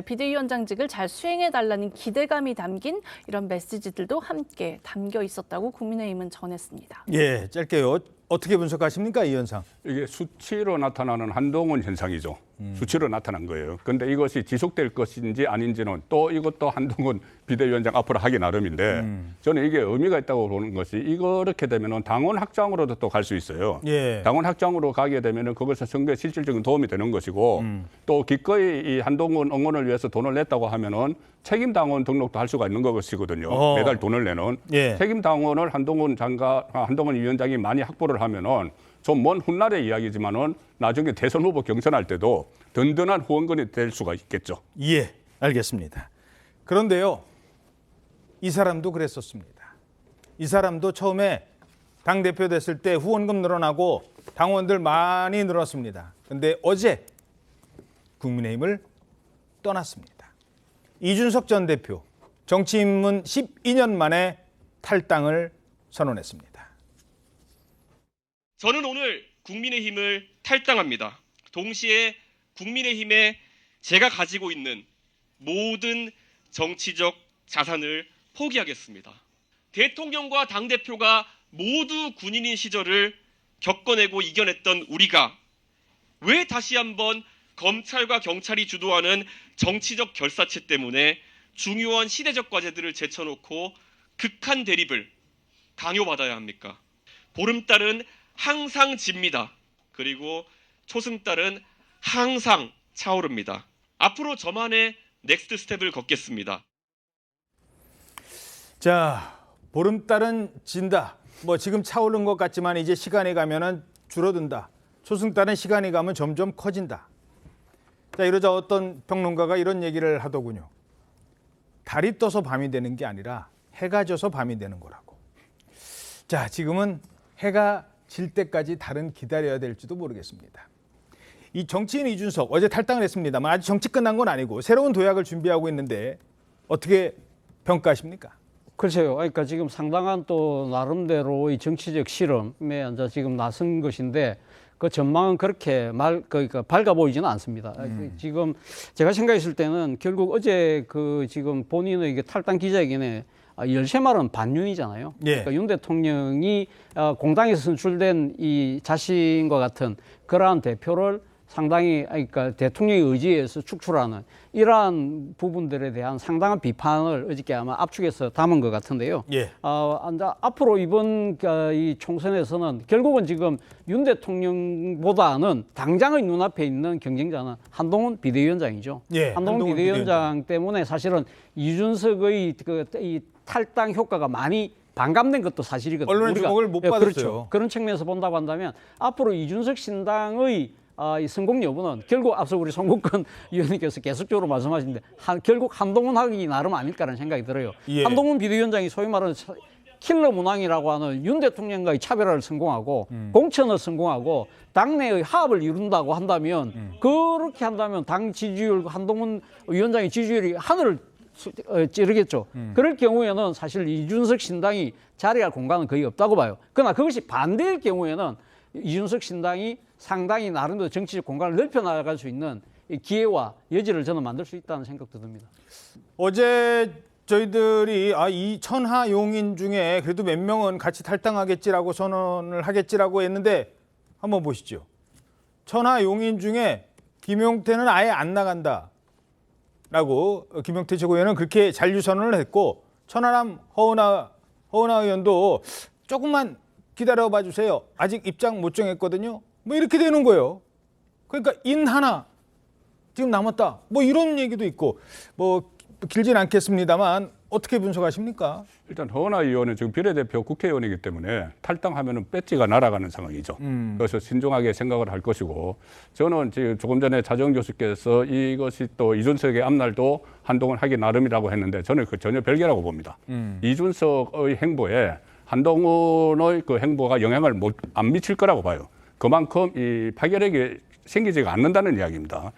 비대위원장직을 잘 수행해달라는 기대감이 담긴 이런 메시지들도 함께 담겨 있었다고 국민의힘은 전했습니다. 예, 짧게요. 어떻게 분석하십니까, 이 현상? 이게 수치로 나타나는 한동훈 현상이죠. 수치로 나타난 거예요. 그런데 이것이 지속될 것인지 아닌지는 또 이것도 한동훈 비대위원장 앞으로 하기 나름인데 저는 이게 의미가 있다고 보는 것이 이렇게 되면 당원 확장으로도 또 갈 수 있어요. 예. 당원 확장으로 가게 되면 그것은 선거에 실질적인 도움이 되는 것이고 또 기꺼이 이 한동훈 응원을 위해서 돈을 냈다고 하면은 책임 당원 등록도 할 수가 있는 것이거든요. 매달 돈을 내는 예. 책임 당원을 한동훈 위원장이 많이 확보를 하면은 좀 먼 훗날의 이야기지만은 나중에 대선 후보 경선할 때도 든든한 후원권이 될 수가 있겠죠. 예, 알겠습니다. 그런데요, 이 사람도 그랬었습니다. 이 사람도 처음에 당대표 됐을 때 후원금 늘어나고 당원들 많이 늘었습니다. 그런데 어제 국민의힘을 떠났습니다. 이준석 전 대표, 정치 입문 12년 만에 탈당을 선언했습니다. 저는 오늘 국민의힘을 탈당합니다. 동시에 국민의힘에 제가 가지고 있는 모든 정치적 자산을 포기하겠습니다. 대통령과 당대표가 모두 군인인 시절을 겪어내고 이겨냈던 우리가 왜 다시 한번 검찰과 경찰이 주도하는 정치적 결사체 때문에 중요한 시대적 과제들을 제쳐놓고 극한 대립을 강요받아야 합니까? 보름달은 항상 집니다. 그리고 초승달은 항상 차오릅니다. 앞으로 저만의 넥스트 스텝을 걷겠습니다. 자, 보름달은 진다. 뭐 지금 차오른 것 같지만 이제 시간이 가면은 줄어든다. 초승달은 시간이 가면 점점 커진다. 자, 이러자 어떤 평론가가 이런 얘기를 하더군요. 달이 떠서 밤이 되는 게 아니라 해가 져서 밤이 되는 거라고. 자, 지금은 해가 질 때까지 달은 기다려야 될지도 모르겠습니다. 이 정치인 이준석 어제 탈당을 했습니다만 아직 정치 끝난 건 아니고 새로운 도약을 준비하고 있는데 어떻게 평가하십니까? 글쎄요. 그러니까 지금 상당한 또 나름대로의 정치적 실험에 이제 지금 나선 것인데 그 전망은 그렇게 그러니까 밝아 보이지는 않습니다. 지금 제가 생각했을 때는 결국 어제 그 지금 본인의 그 탈당 기자회견에 열쇠말은 반윤이잖아요. 예. 그러니까 윤 대통령이 공당에서 선출된 이 자신과 같은 그러한 대표를 상당히 그러니까 대통령의 의지에서 축출하는 이러한 부분들에 대한 상당한 비판을 어저께 아마 압축해서 담은 것 같은데요. 예. 앞으로 이번 이 총선에서는 결국은 지금 윤 대통령보다는 당장의 눈앞에 있는 경쟁자는 한동훈 비대위원장이죠. 예, 한동훈 비대위원장 때문에 사실은 이준석의 이 탈당 효과가 많이 반감된 것도 사실이거든요. 언론의 주목을 못 받았어요. 그렇죠. 그런 측면에서 본다고 한다면 앞으로 이준석 신당의 이 성공 여부는 결국 앞서 우리 송국근 의원님께서 계속적으로 말씀하시는데 결국 한동훈 하기 나름 아닐까라는 생각이 들어요. 예. 한동훈 비대위원장이 소위 말하는 킬러 문항이라고 하는 윤 대통령과의 차별화를 성공하고 공천을 성공하고 당내의 화합을 이룬다고 한다면 그렇게 한다면 당 지지율 한동훈 위원장의 지지율이 하늘을 찌르겠죠. 그럴 경우에는 사실 이준석 신당이 자리할 공간은 거의 없다고 봐요. 그러나 그것이 반대일 경우에는 이준석 신당이 상당히 나름대로 정치적 공간을 넓혀 나갈 수 있는 기회와 여지를 저는 만들 수 있다는 생각도 듭니다. 어제 저희들이 이 천하 용인 중에 그래도 몇 명은 같이 탈당하겠지라고 선언을 하겠지라고 했는데 한번 보시죠. 천하 용인 중에 김용태는 아예 안 나간다라고 김용태 최고위원은 그렇게 잔류 선언을 했고 천하람 허은하 의원도 조금만 기다려봐 주세요. 아직 입장 못 정했거든요. 뭐 이렇게 되는 거예요. 그러니까 인 하나 지금 남았다. 뭐 이런 얘기도 있고 뭐 길진 않겠습니다만 어떻게 분석하십니까? 일단 허은하 의원은 지금 비례대표 국회의원이기 때문에 탈당하면은 배지가 날아가는 상황이죠. 그래서 신중하게 생각을 할 것이고 저는 지금 조금 전에 차정 교수께서 이것이 또 이준석의 앞날도 한동훈 하기 나름이라고 했는데 저는 그 전혀 별개라고 봅니다. 이준석의 행보에 한동훈의 그 행보가 영향을 안 미칠 거라고 봐요. 그만큼 이 파괴력이 생기지가 않는다는 이야기입니다.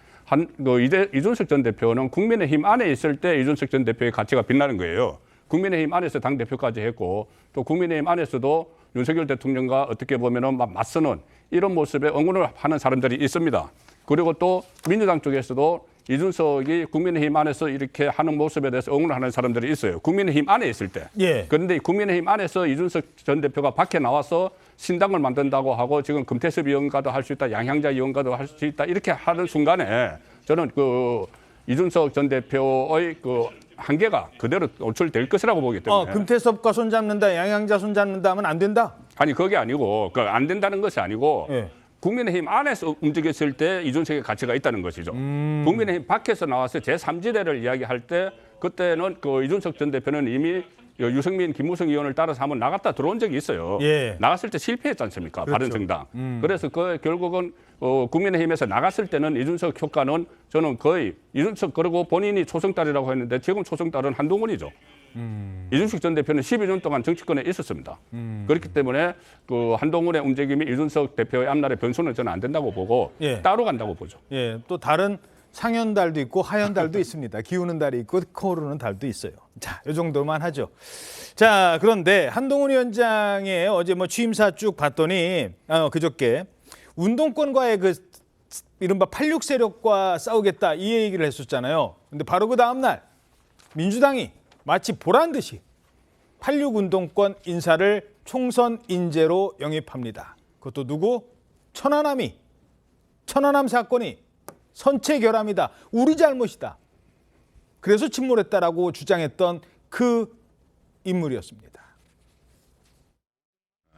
이준석 전 대표는 국민의힘 안에 있을 때 이준석 전 대표의 가치가 빛나는 거예요. 국민의힘 안에서 당대표까지 했고 또 국민의힘 안에서도 윤석열 대통령과 어떻게 보면은 막 맞서는 이런 모습에 응원을 하는 사람들이 있습니다. 그리고 또 민주당 쪽에서도 이준석이 국민의힘 안에서 이렇게 하는 모습에 대해서 응원을 하는 사람들이 있어요. 국민의힘 안에 있을 때. 예. 그런데 국민의힘 안에서 이준석 전 대표가 밖에 나와서 신당을 만든다고 하고 지금 금태섭 의원과도 할 수 있다, 양향자 의원과도 할 수 있다 이렇게 하는 순간에 저는 그 이준석 전 대표의 그 한계가 그대로 노출될 것이라고 보기 때문에. 금태섭과 손잡는다, 양향자 손잡는다 하면 안 된다? 아니 그게 아니고 안 된다는 것이 아니고 예. 국민의힘 안에서 움직였을 때 이준석의 가치가 있다는 것이죠. 국민의힘 밖에서 나와서 제3지대를 이야기할 때 그때는 그 이준석 전 대표는 이미 유승민, 김무성 의원을 따라서 한번 나갔다 들어온 적이 있어요. 예. 나갔을 때 실패했지 않습니까? 그렇죠. 바른정당. 그래서 그 결국은 국민의힘에서 나갔을 때는 이준석 효과는 저는 거의 이준석 그리고 본인이 초승달이라고 했는데 지금 초승달은 한동훈이죠. 이준석 전 대표는 12년 동안 정치권에 있었습니다. 그렇기 때문에 그 한동훈의 움직임이 이준석 대표의 앞날의 변수는 저는 안 된다고 보고 예. 따로 간다고 보죠. 예, 또 다른 상현달도 있고 하현달도 있습니다. 기우는 달이 있고 코오르는 달도 있어요. 자, 이 정도만 하죠. 자, 그런데 한동훈 위원장의 어제 뭐 취임사 쭉 봤더니 그저께 운동권과의 그 이른바 86 세력과 싸우겠다 이 얘기를 했었잖아요. 근데 바로 그 다음 날 민주당이 마치 보란 듯이 86 운동권 인사를 총선 인재로 영입합니다. 그것도 누구? 천안함이. 천안함 사건이 선체 결함이다. 우리 잘못이다. 그래서 침몰했다라고 주장했던 그 인물이었습니다.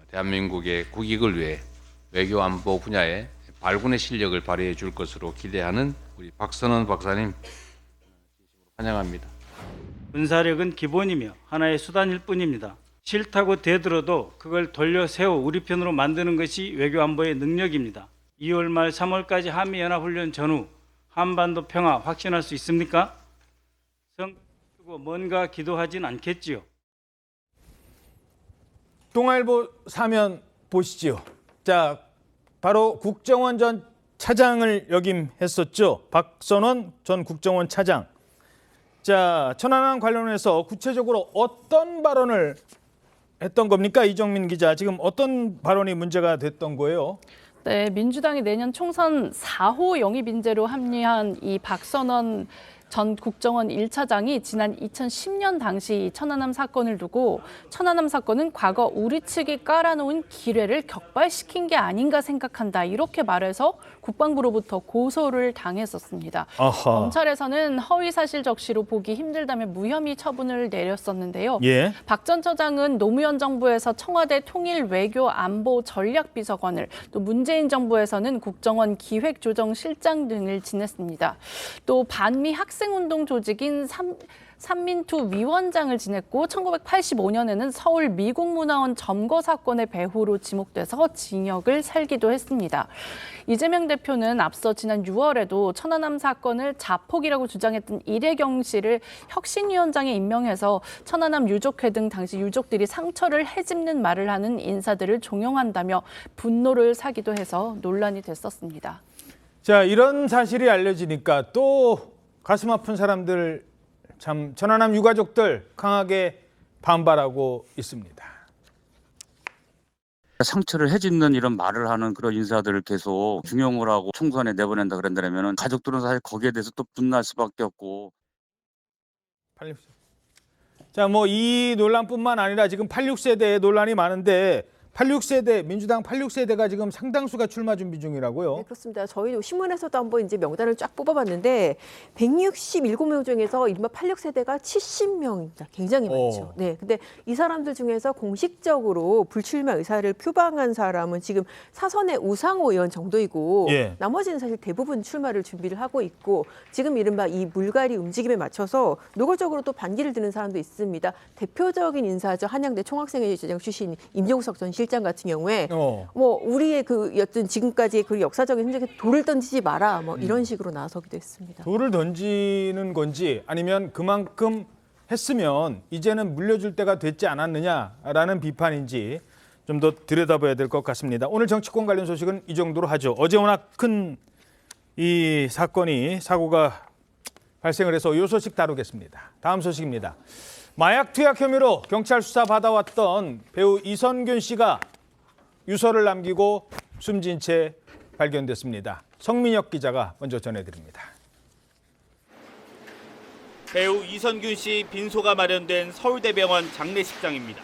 대한민국의 국익을 위해 외교 안보 분야에 발군의 실력을 발휘해 줄 것으로 기대하는 우리 박선원 박사님 환영합니다. 군사력은 기본이며 하나의 수단일 뿐입니다. 싫다고 대들어도 그걸 돌려 세워 우리 편으로 만드는 것이 외교 안보의 능력입니다. 2월 말 3월까지 한미연합훈련 전후 한반도 평화 확신할 수 있습니까? 성 쓰고 뭔가 기도하진 않겠지요. 동아일보 사면 보시지요. 자, 바로 국정원 전 차장을 역임했었죠. 박선원 전 국정원 차장. 자, 천안함 관련해서 구체적으로 어떤 발언을 했던 겁니까? 이정민 기자, 지금 어떤 발언이 문제가 됐던 거예요? 네, 민주당이 내년 총선 4호 영입 인재로 합류한 이 박선원 전 국정원 1차장이 지난 2010년 당시 천안함 사건을 두고 천안함 사건은 과거 우리 측이 깔아놓은 기뢰를 격발시킨 게 아닌가 생각한다 이렇게 말해서 국방부로부터 고소를 당했었습니다. 아하. 검찰에서는 허위 사실 적시로 보기 힘들다며 무혐의 처분을 내렸었는데요. 예. 박 전 처장은 노무현 정부에서 청와대 통일 외교 안보 전략비서관을 또 문재인 정부에서는 국정원 기획조정실장 등을 지냈습니다. 또 반미 학생운동 조직인 삼민투 위원장을 지냈고 1985년에는 서울 미국문화원 점거 사건의 배후로 지목돼서 징역을 살기도 했습니다. 이재명 대표는 앞서 지난 6월에도 천안함 사건을 자폭이라고 주장했던 이래경 씨를 혁신위원장에 임명해서 천안함 유족회 등 당시 유족들이 상처를 헤집는 말을 하는 인사들을 종용한다며 분노를 사기도 해서 논란이 됐었습니다. 자, 이런 사실이 알려지니까 또 가슴 아픈 사람들 참 천안함 유가족들 강하게 반발하고 있습니다. 상처를 해짓는 이런 말을 하는 그런 인사들을 계속 중용을 하고 총선에 내보낸다 그런다면 가족들은 사실 거기에 대해서 또 분노할 수밖에 없고. 자, 뭐 이 논란뿐만 아니라 지금 86세대의 논란이 많은데 86세대, 민주당 86세대가 지금 상당수가 출마 준비 중이라고요? 네, 그렇습니다. 저희도 신문에서도 한번 이제 명단을 쫙 뽑아봤는데 167명 중에서 이른바 86세대가 70명입니다. 굉장히 많죠. 네, 근데 이 사람들 중에서 공식적으로 불출마 의사를 표방한 사람은 지금 사선의 우상호 의원 정도이고 예. 나머지는 사실 대부분 출마를 준비를 하고 있고 지금 이른바 이 물갈이 움직임에 맞춰서 노골적으로 또 반기를 드는 사람도 있습니다. 대표적인 인사죠. 한양대 총학생회장 출신 임종석 전 실장 같은 경우에 뭐 우리의 그 여튼 지금까지의 그 역사적인 흔적에 돌을 던지지 마라 뭐 이런 식으로 나서기도 했습니다. 돌을 던지는 건지 아니면 그만큼 했으면 이제는 물려줄 때가 됐지 않았느냐라는 비판인지 좀 더 들여다봐야 될 것 같습니다. 오늘 정치권 관련 소식은 이 정도로 하죠. 어제 워낙 큰 이 사고가 발생을 해서 이 소식 다루겠습니다. 다음 소식입니다. 마약 투약 혐의로 경찰 수사 받아왔던 배우 이선균 씨가 유서를 남기고 숨진 채 발견됐습니다. 성민혁 기자가 먼저 전해드립니다. 배우 이선균 씨 빈소가 마련된 서울대병원 장례식장입니다.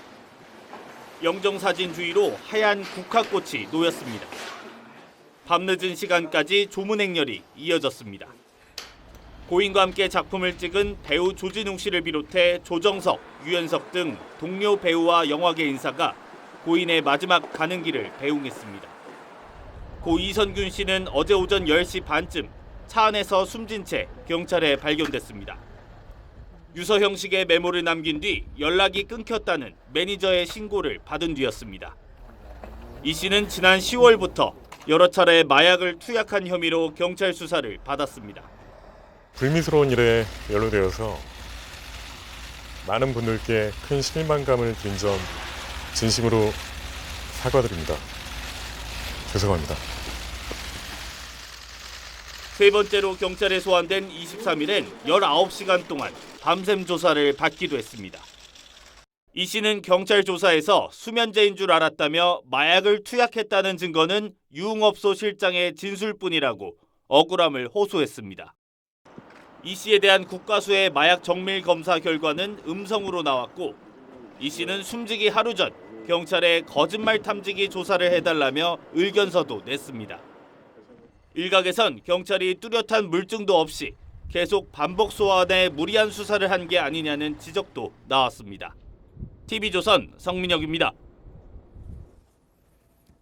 영정사진 주위로 하얀 국화꽃이 놓였습니다. 밤늦은 시간까지 조문 행렬이 이어졌습니다. 고인과 함께 작품을 찍은 배우 조진웅 씨를 비롯해 조정석, 유연석 등 동료 배우와 영화계 인사가 고인의 마지막 가는 길을 배웅했습니다. 고 이선균 씨는 어제 오전 10시 반쯤 차 안에서 숨진 채 경찰에 발견됐습니다. 유서 형식의 메모를 남긴 뒤 연락이 끊겼다는 매니저의 신고를 받은 뒤였습니다. 이 씨는 지난 10월부터 여러 차례 마약을 투약한 혐의로 경찰 수사를 받았습니다. 불미스러운 일에 연루되어서 많은 분들께 큰 실망감을 드린 점 진심으로 사과드립니다. 죄송합니다. 세 번째로 경찰에 소환된 23일엔 19시간 동안 밤샘 조사를 받기도 했습니다. 이 씨는 경찰 조사에서 수면제인 줄 알았다며 마약을 투약했다는 증거는 유흥업소 실장의 진술뿐이라고 억울함을 호소했습니다. 이 씨에 대한 국과수의 마약 정밀 검사 결과는 음성으로 나왔고 이 씨는 숨지기 하루 전 경찰에 거짓말 탐지기 조사를 해달라며 의견서도 냈습니다. 일각에선 경찰이 뚜렷한 물증도 없이 계속 반복 소환에 무리한 수사를 한 게 아니냐는 지적도 나왔습니다. TV조선 성민혁입니다.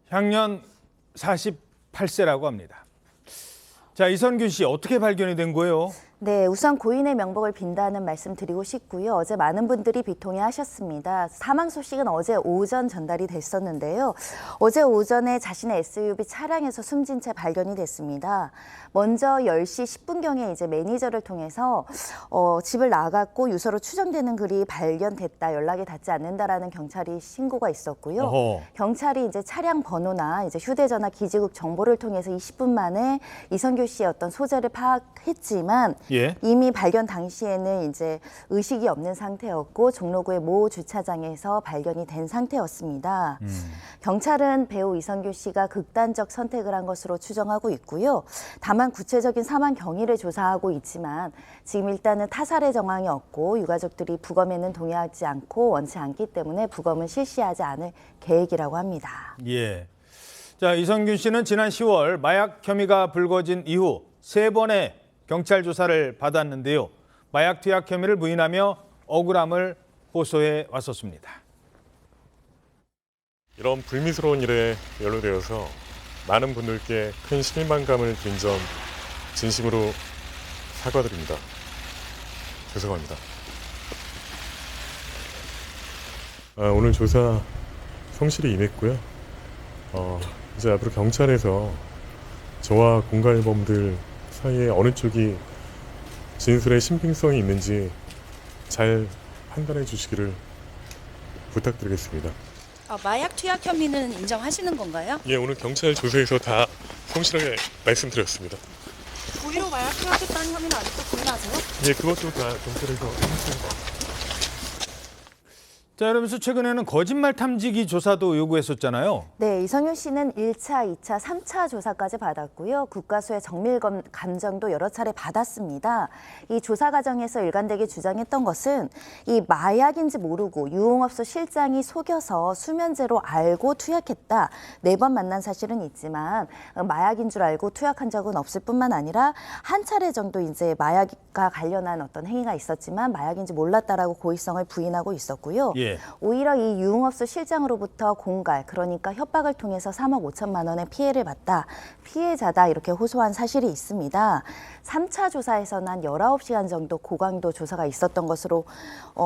향년 48세라고 합니다. 자, 이선균 씨 어떻게 발견이 된 거예요? 네, 우선 고인의 명복을 빈다는 말씀 드리고 싶고요. 어제 많은 분들이 비통해 하셨습니다. 사망 소식은 어제 오전 전달이 됐었는데요. 어제 오전에 자신의 SUV 차량에서 숨진 채 발견이 됐습니다. 먼저 10시 10분경에 이제 매니저를 통해서 집을 나갔고 유서로 추정되는 글이 발견됐다, 연락이 닿지 않는다라는 경찰이 신고가 있었고요. 어허. 경찰이 이제 차량 번호나 이제 휴대전화 기지국 정보를 통해서 20분 만에 이선균 씨의 어떤 소재를 파악했지만 예. 이미 발견 당시에는 이제 의식이 없는 상태였고 종로구의 모 주차장에서 발견이 된 상태였습니다. 경찰은 배우 이선균 씨가 극단적 선택을 한 것으로 추정하고 있고요. 다만 구체적인 사망 경위를 조사하고 있지만 지금 일단은 타살의 정황이 없고 유가족들이 부검에는 동의하지 않고 원치 않기 때문에 부검은 실시하지 않을 계획이라고 합니다. 예. 자, 이선균 씨는 지난 10월 마약 혐의가 불거진 이후 3번의 경찰 조사를 받았는데요. 마약 투약 혐의를 부인하며 억울함을 호소해 왔었습니다. 이런 불미스러운 일에 연루되어서 많은 분들께 큰 실망감을 드린 점 진심으로 사과드립니다. 죄송합니다. 오늘 조사 성실히 임했고요. 이제 앞으로 경찰에서 저와 공갈범들 사이에 어느 쪽이 진술의 신빙성이 있는지 잘 판단해 주시기를 부탁드리겠습니다. 마약 투약 혐의는 인정하시는 건가요? 예, 오늘 경찰 조사에서 다 성실하게 말씀드렸습니다. 고의로 마약 투약했다는 혐의는 아직도 부인하세요? 예, 그것도 다 경찰에서 했습니다. 자, 이러면서 최근에는 거짓말 탐지기 조사도 요구했었잖아요. 네, 이선균 씨는 1차, 2차, 3차 조사까지 받았고요. 국과수의 정밀 감정도 여러 차례 받았습니다. 이 조사 과정에서 일관되게 주장했던 것은 이 마약인지 모르고 유흥업소 실장이 속여서 수면제로 알고 투약했다. 4번 만난 사실은 있지만 마약인 줄 알고 투약한 적은 없을 뿐만 아니라 한 차례 정도 이제 마약과 관련한 어떤 행위가 있었지만 마약인지 몰랐다라고 고의성을 부인하고 있었고요. 예. 오히려 이 유흥업소 실장으로부터 공갈, 그러니까 협박을 통해서 3억 5천만 원의 피해를 봤다. 피해자다 이렇게 호소한 사실이 있습니다. 3차 조사에서는 한 19시간 정도 고강도 조사가 있었던 것으로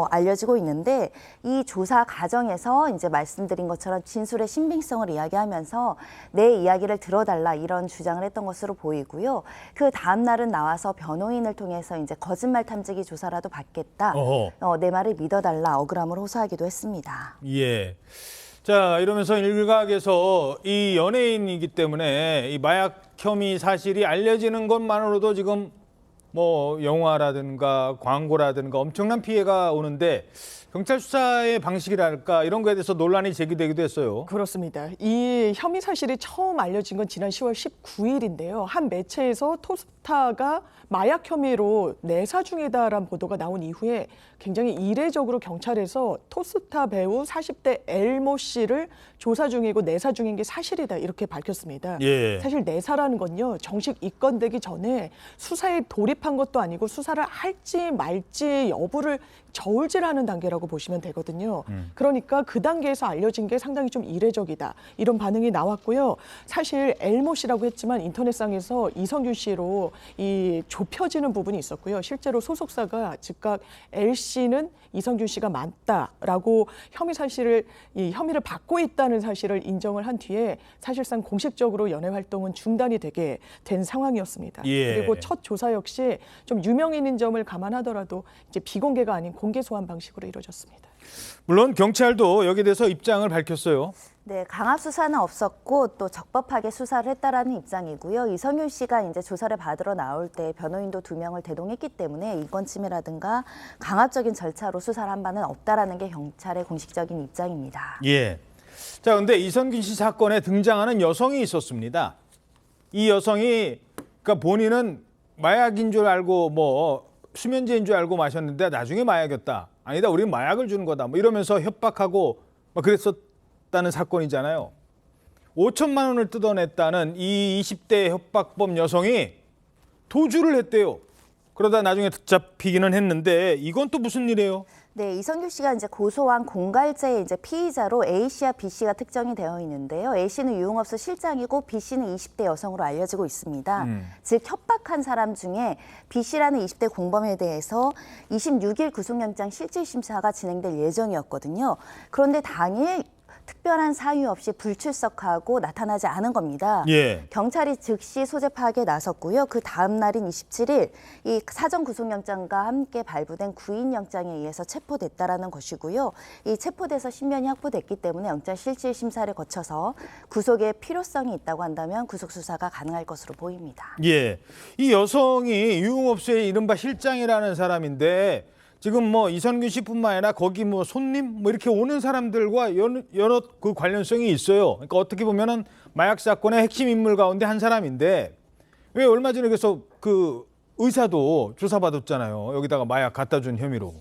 알려지고 있는데 이 조사 과정에서 이제 말씀드린 것처럼 진술의 신빙성을 이야기하면서 내 이야기를 들어달라 이런 주장을 했던 것으로 보이고요. 그 다음 날은 나와서 변호인을 통해서 이제 거짓말 탐지기 조사라도 받겠다. 내 말을 믿어달라 억울함을 호소하기도 했습니다. 예. 자, 이러면서 일각에서 이 연예인이기 때문에 이 마약 혐의 사실이 알려지는 것만으로도 지금 뭐 영화라든가 광고라든가 엄청난 피해가 오는데 경찰 수사의 방식이랄까 이런 거에 대해서 논란이 제기되기도 했어요. 그렇습니다. 이 혐의 사실이 처음 알려진 건 지난 10월 19일인데요. 한 매체에서 토스타가 마약 혐의로 내사 중이다라는 보도가 나온 이후에 굉장히 이례적으로 경찰에서 토스타 배우 40대 엘모 씨를 조사 중이고 내사 중인 게 사실이다 이렇게 밝혔습니다. 예. 사실 내사라는 건요. 정식 입건되기 전에 수사에 돌입한 것도 아니고 수사를 할지 말지 여부를 저울질하는 단계라고 보시면 되거든요. 그러니까 그 단계에서 알려진 게 상당히 좀 이례적이다. 이런 반응이 나왔고요. 사실 엘모 씨라고 했지만 인터넷상에서 이성균 씨로 이 좁혀지는 부분이 있었고요. 실제로 소속사가 즉각 엘 씨는 이성균 씨가 맞다라고 혐의를 받고 있다는 사실을 인정을 한 뒤에 사실상 공식적으로 연애 활동은 중단이 되게 된 상황이었습니다. 예. 그리고 첫 조사 역시 좀 유명인인 점을 감안하더라도 이제 비공개가 아닌 공개 소환 방식으로 이루어졌습니다. 물론 경찰도 여기에 대해서 입장을 밝혔어요. 네, 강압 수사는 없었고 또 적법하게 수사를 했다라는 입장이고요. 이성균 씨가 이제 조사를 받으러 나올 때 변호인도 2명을 대동했기 때문에 인권 침해라든가 강압적인 절차로 수사를 한 바는 없다라는 게 경찰의 공식적인 입장입니다. 예. 자, 그런데 이성균 씨 사건에 등장하는 여성이 있었습니다. 이 여성이 그러니까 본인은 마약인 줄 알고 뭐 수면제인 줄 알고 마셨는데 나중에 마약이었다. 아니다, 우리는 마약을 주는 거다. 뭐 이러면서 협박하고 막 그랬었다는 사건이잖아요. 5천만 원을 뜯어냈다는 이 20대 협박범 여성이 도주를 했대요. 그러다 나중에 잡히기는 했는데 이건 또 무슨 일이에요? 네, 이성균 씨가 이제 고소한 공갈죄의 이제 피의자로 A 씨와 B 씨가 특정이 되어 있는데요. A 씨는 유흥업소 실장이고 B 씨는 20대 여성으로 알려지고 있습니다. 즉 협박한 사람 중에 B 씨라는 20대 공범에 대해서 26일 구속영장 실질심사가 진행될 예정이었거든요. 그런데 당일 특별한 사유 없이 불출석하고 나타나지 않은 겁니다. 예. 경찰이 즉시 소재 파악에 나섰고요. 그 다음 날인 27일 이 사전 구속영장과 함께 발부된 구인영장에 의해서 체포됐다라는 것이고요. 이 체포돼서 신변이 확보됐기 때문에 영장 실질 심사를 거쳐서 구속의 필요성이 있다고 한다면 구속 수사가 가능할 것으로 보입니다. 예. 이 여성이 유흥업소의 이른바 실장이라는 사람인데 지금 뭐 이성균 씨뿐만 아니라 거기 뭐 손님 뭐 이렇게 오는 사람들과 여러 그 관련성이 있어요. 그러니까 어떻게 보면은 마약 사건의 핵심 인물 가운데 한 사람인데 왜 얼마 전에 그래서 그 의사도 조사받았잖아요. 여기다가 마약 갖다 준 혐의로.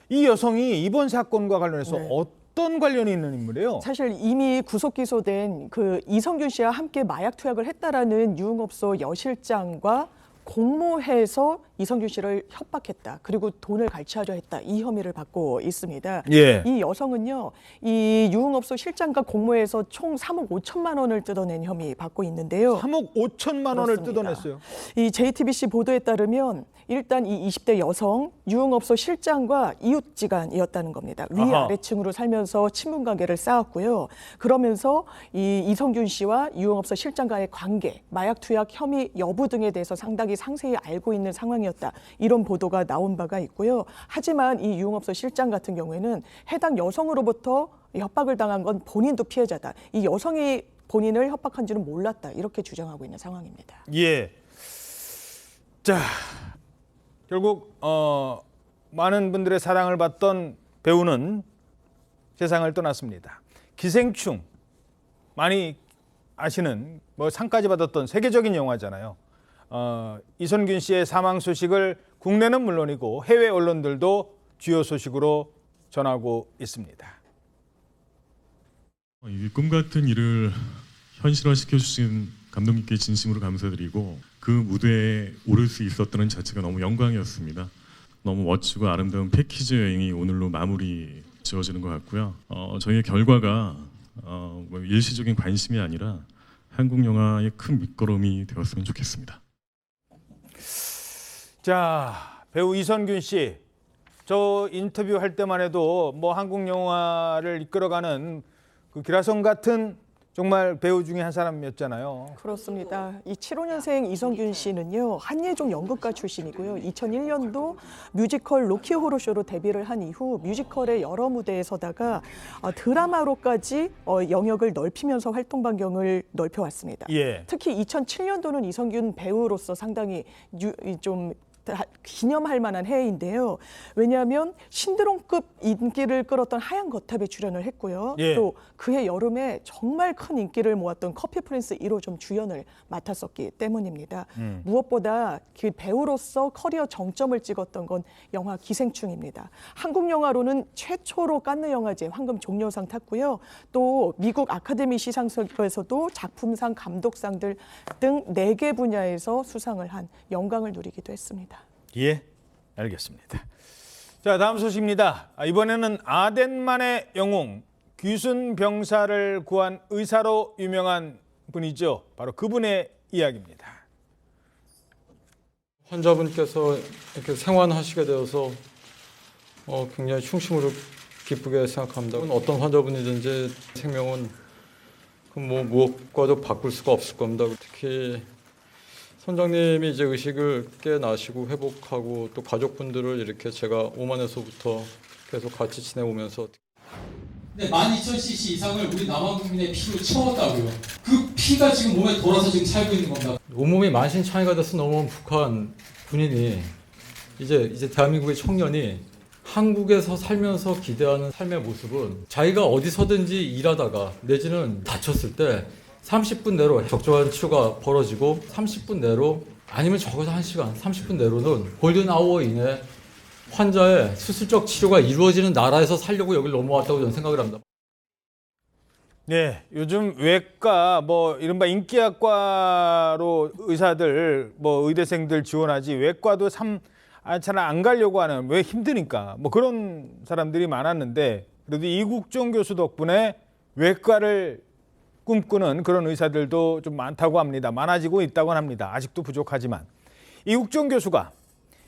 이 여성이 이번 사건과 관련해서 어떤 관련이 있는 인물이에요? 사실 이미 구속 기소된 그 이성균 씨와 함께 마약 투약을 했다라는 유흥업소 여실장과 공모해서 이성균 씨를 협박했다. 그리고 돈을 갈취하려 했다. 이 혐의를 받고 있습니다. 예. 이 여성은요. 이 유흥업소 실장과 공모해서 총 3억 5천만 원을 뜯어낸 혐의 받고 있는데요. 3억 5천만 원을 뜯어냈어요. 이 JTBC 보도에 따르면 일단 이 20대 여성 유흥업소 실장과 이웃지간이었다는 겁니다. 위아래층으로 살면서 친분관계를 쌓았고요. 그러면서 이 이성균 씨와 유흥업소 실장과의 관계, 마약 투약 혐의 여부 등에 대해서 상당히 상세히 알고 있는 상황이었다. 이런 보도가 나온 바가 있고요. 하지만 이 유흥업소 실장 같은 경우에는 해당 여성으로부터 협박을 당한 건 본인도 피해자다. 이 여성이 본인을 협박한 줄은 몰랐다. 이렇게 주장하고 있는 상황입니다. 예. 자, 결국 많은 분들의 사랑을 받던 배우는 세상을 떠났습니다. 기생충 많이 아시는 뭐 상까지 받았던 세계적인 영화잖아요. 이성균 씨의 사망 소식을 국내는 물론이고 해외 언론들도 주요 소식으로 전하고 있습니다. 이 꿈 같은 일을 현실화시켜 주신 감독님께 진심으로 감사드리고 그 무대에 오를 수 있었다는 자체가 너무 영광이었습니다. 너무 멋지고 아름다운 패키지 여행이 오늘로 마무리 지어지는 것 같고요. 저희의 결과가 뭐 일시적인 관심이 아니라 한국 영화의 큰 밑거름이 되었으면 좋겠습니다. 자, 배우 이성균 씨, 저 인터뷰할 때만 해도 뭐 한국 영화를 이끌어가는 그 기라성 같은 정말 배우 중에 한 사람이었잖아요. 그렇습니다. 이 75년생 이성균 씨는요, 한예종 연극가 출신이고요. 2001년도 뮤지컬 로키 호러쇼로 데뷔를 한 이후 뮤지컬의 여러 무대에 서다가 드라마로까지 영역을 넓히면서 활동 반경을 넓혀왔습니다. 예. 특히 2007년도는 이성균 배우로서 상당히 좀 기념할 만한 해인데요. 왜냐하면 신드롬급 인기를 끌었던 하얀 거탑에 출연을 했고요. 예. 또 그해 여름에 정말 큰 인기를 모았던 커피 프린스 1호점 주연을 맡았었기 때문입니다. 무엇보다 그 배우로서 커리어 정점을 찍었던 건 영화 기생충입니다. 한국 영화로는 최초로 칸느 영화제 황금 종려상 탔고요. 또 미국 아카데미 시상식에서도 작품상, 감독상들 등 4개 분야에서 수상을 한 영광을 누리기도 했습니다. 예, 알겠습니다. 자, 다음 소식입니다. 이번에는 아덴만의 영웅 귀순 병사를 구한 의사로 유명한 분이죠. 바로 그분의 이야기입니다. 환자분께서 이렇게 생환하시게 되어서 굉장히 충심으로 기쁘게 생각합니다. 어떤 환자분이든지 생명은 뭐 무엇과도 바꿀 수가 없을 겁니다. 특히 선장님이 이제 의식을 깨나시고 회복하고 또 가족분들을 이렇게 제가 오만에서부터 계속 같이 지내오면서 네, 12,000cc 이상을 우리 남한 국민의 피로 채웠다고요. 그 피가 지금 몸에 돌아서 지금 살고 있는 겁니다. 온몸이 만신창이가 돼서 넘어온 북한 군인이 이제 대한민국의 청년이 한국에서 살면서 기대하는 삶의 모습은 자기가 어디서든지 일하다가 내지는 다쳤을 때 30분 내로 적절한 치료가 벌어지고 30분 내로 아니면 적어도 1시간, 30분 내로는 골든 아워 이내 환자의 수술적 치료가 이루어지는 나라에서 살려고 여기를 넘어왔다고 저는 생각을 합니다. 네, 요즘 외과 이른바 인기학과로 의사들 의대생들 지원하지 외과도 잘 안 가려고 하는 왜 힘드니까 그런 사람들이 많았는데 그래도 이국종 교수 덕분에 외과를 꿈꾸는 그런 의사들도 좀 많다고 합니다. 많아지고 있다고 합니다. 아직도 부족하지만. 이국종 교수가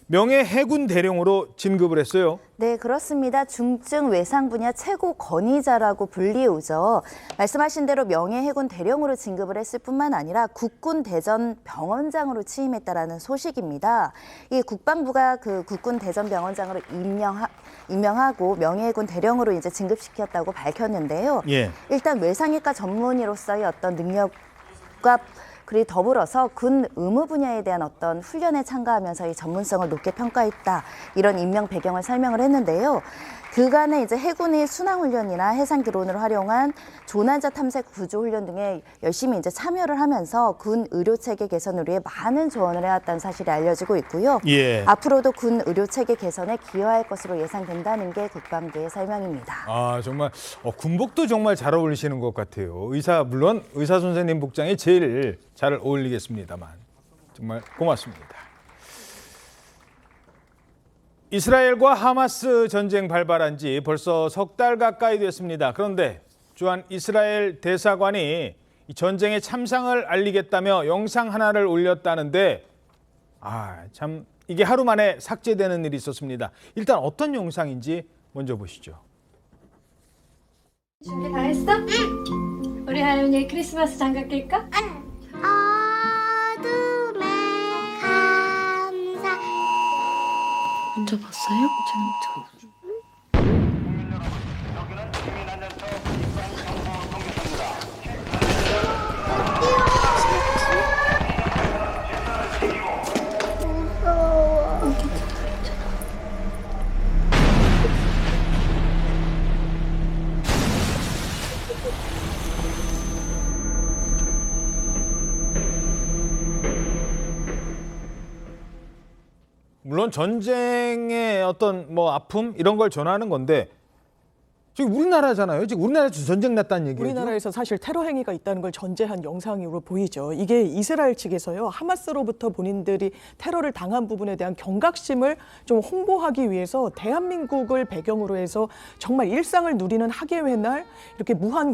명예해군 대령으로 진급을 했어요. 네, 그렇습니다. 중증 외상 분야 최고 권위자라고 불리우죠. 말씀하신 대로 명예해군 대령으로 진급을 했을 뿐만 아니라 국군 대전 병원장으로 취임했다라는 소식입니다. 이 국방부가 그 국군 대전 병원장으로 임명하고 명예해군 대령으로 이제 진급시켰다고 밝혔는데요. 예. 일단 외상외과 전문의로서의 어떤 능력과 그리고 더불어서 군 의무 분야에 대한 어떤 훈련에 참가하면서 이 전문성을 높게 평가했다. 이런 임명 배경을 설명을 했는데요. 그간에 이제 해군의 순항훈련이나 해상 드론을 활용한 조난자 탐색 구조 훈련 등에 열심히 이제 참여를 하면서 군 의료 체계 개선을 위해 많은 조언을 해왔다는 사실이 알려지고 있고요. 예. 앞으로도 군 의료 체계 개선에 기여할 것으로 예상된다는 게 국방부의 설명입니다. 아, 정말 군복도 정말 잘 어울리시는 것 같아요. 물론 의사 선생님 복장이 제일 잘 어울리겠습니다만 정말 고맙습니다. 이스라엘과 하마스 전쟁 발발한 지 벌써 6달 가까이 됐습니다. 그런데 주한 이스라엘 대사관이 이 전쟁의 참상을 알리겠다며 영상 하나를 올렸다는데 참 이게 하루 만에 삭제되는 일이 있었습니다. 일단 어떤 영상인지 먼저 보시죠. 준비 다 했어? 응. 우리 하윤이 크리스마스 장갑 낄까? 응. 어둠의 감사. 먼저 봤어요? 물론 전쟁의 어떤 아픔 이런 걸 전하는 건데 지금 우리나라잖아요. 지금 우리나라에서 전쟁 났다는 얘기죠. 우리나라에서 사실 테러 행위가 있다는 걸 전제한 영상으로 보이죠. 이게 이스라엘 측에서요. 하마스로부터 본인들이 테러를 당한 부분에 대한 경각심을 좀 홍보하기 위해서 대한민국을 배경으로 해서 정말 일상을 누리는 학예회 날 이렇게 무한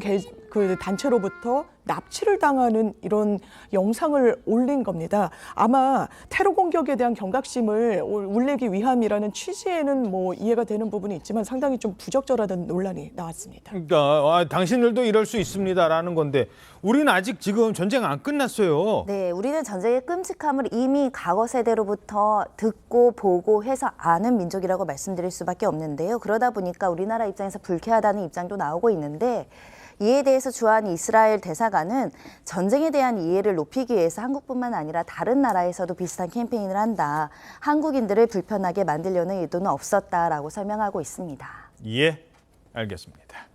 그 단체로부터 납치를 당하는 이런 영상을 올린 겁니다. 아마 테러 공격에 대한 경각심을 울리기 위함이라는 취지에는 이해가 되는 부분이 있지만 상당히 좀 부적절하다는 논란이 비난이 나왔습니다. 그러니까 당신들도 이럴 수 있습니다라는 건데 우리는 아직 지금 전쟁 안 끝났어요. 네, 우리는 전쟁의 끔찍함을 이미 과거 세대로부터 듣고 보고 해서 아는 민족이라고 말씀드릴 수밖에 없는데요. 그러다 보니까 우리나라 입장에서 불쾌하다는 입장도 나오고 있는데 이에 대해서 주한 이스라엘 대사관은 전쟁에 대한 이해를 높이기 위해서 한국뿐만 아니라 다른 나라에서도 비슷한 캠페인을 한다. 한국인들을 불편하게 만들려는 의도는 없었다라고 설명하고 있습니다. 예, 알겠습니다.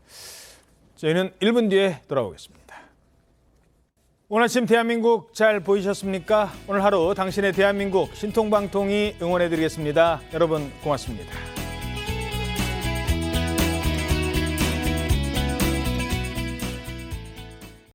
저희는 1분 뒤에 돌아오겠습니다. 오늘 아침 대한민국 잘 보이셨습니까? 오늘 하루 당신의 대한민국 신통방통이 응원해드리겠습니다. 여러분 고맙습니다.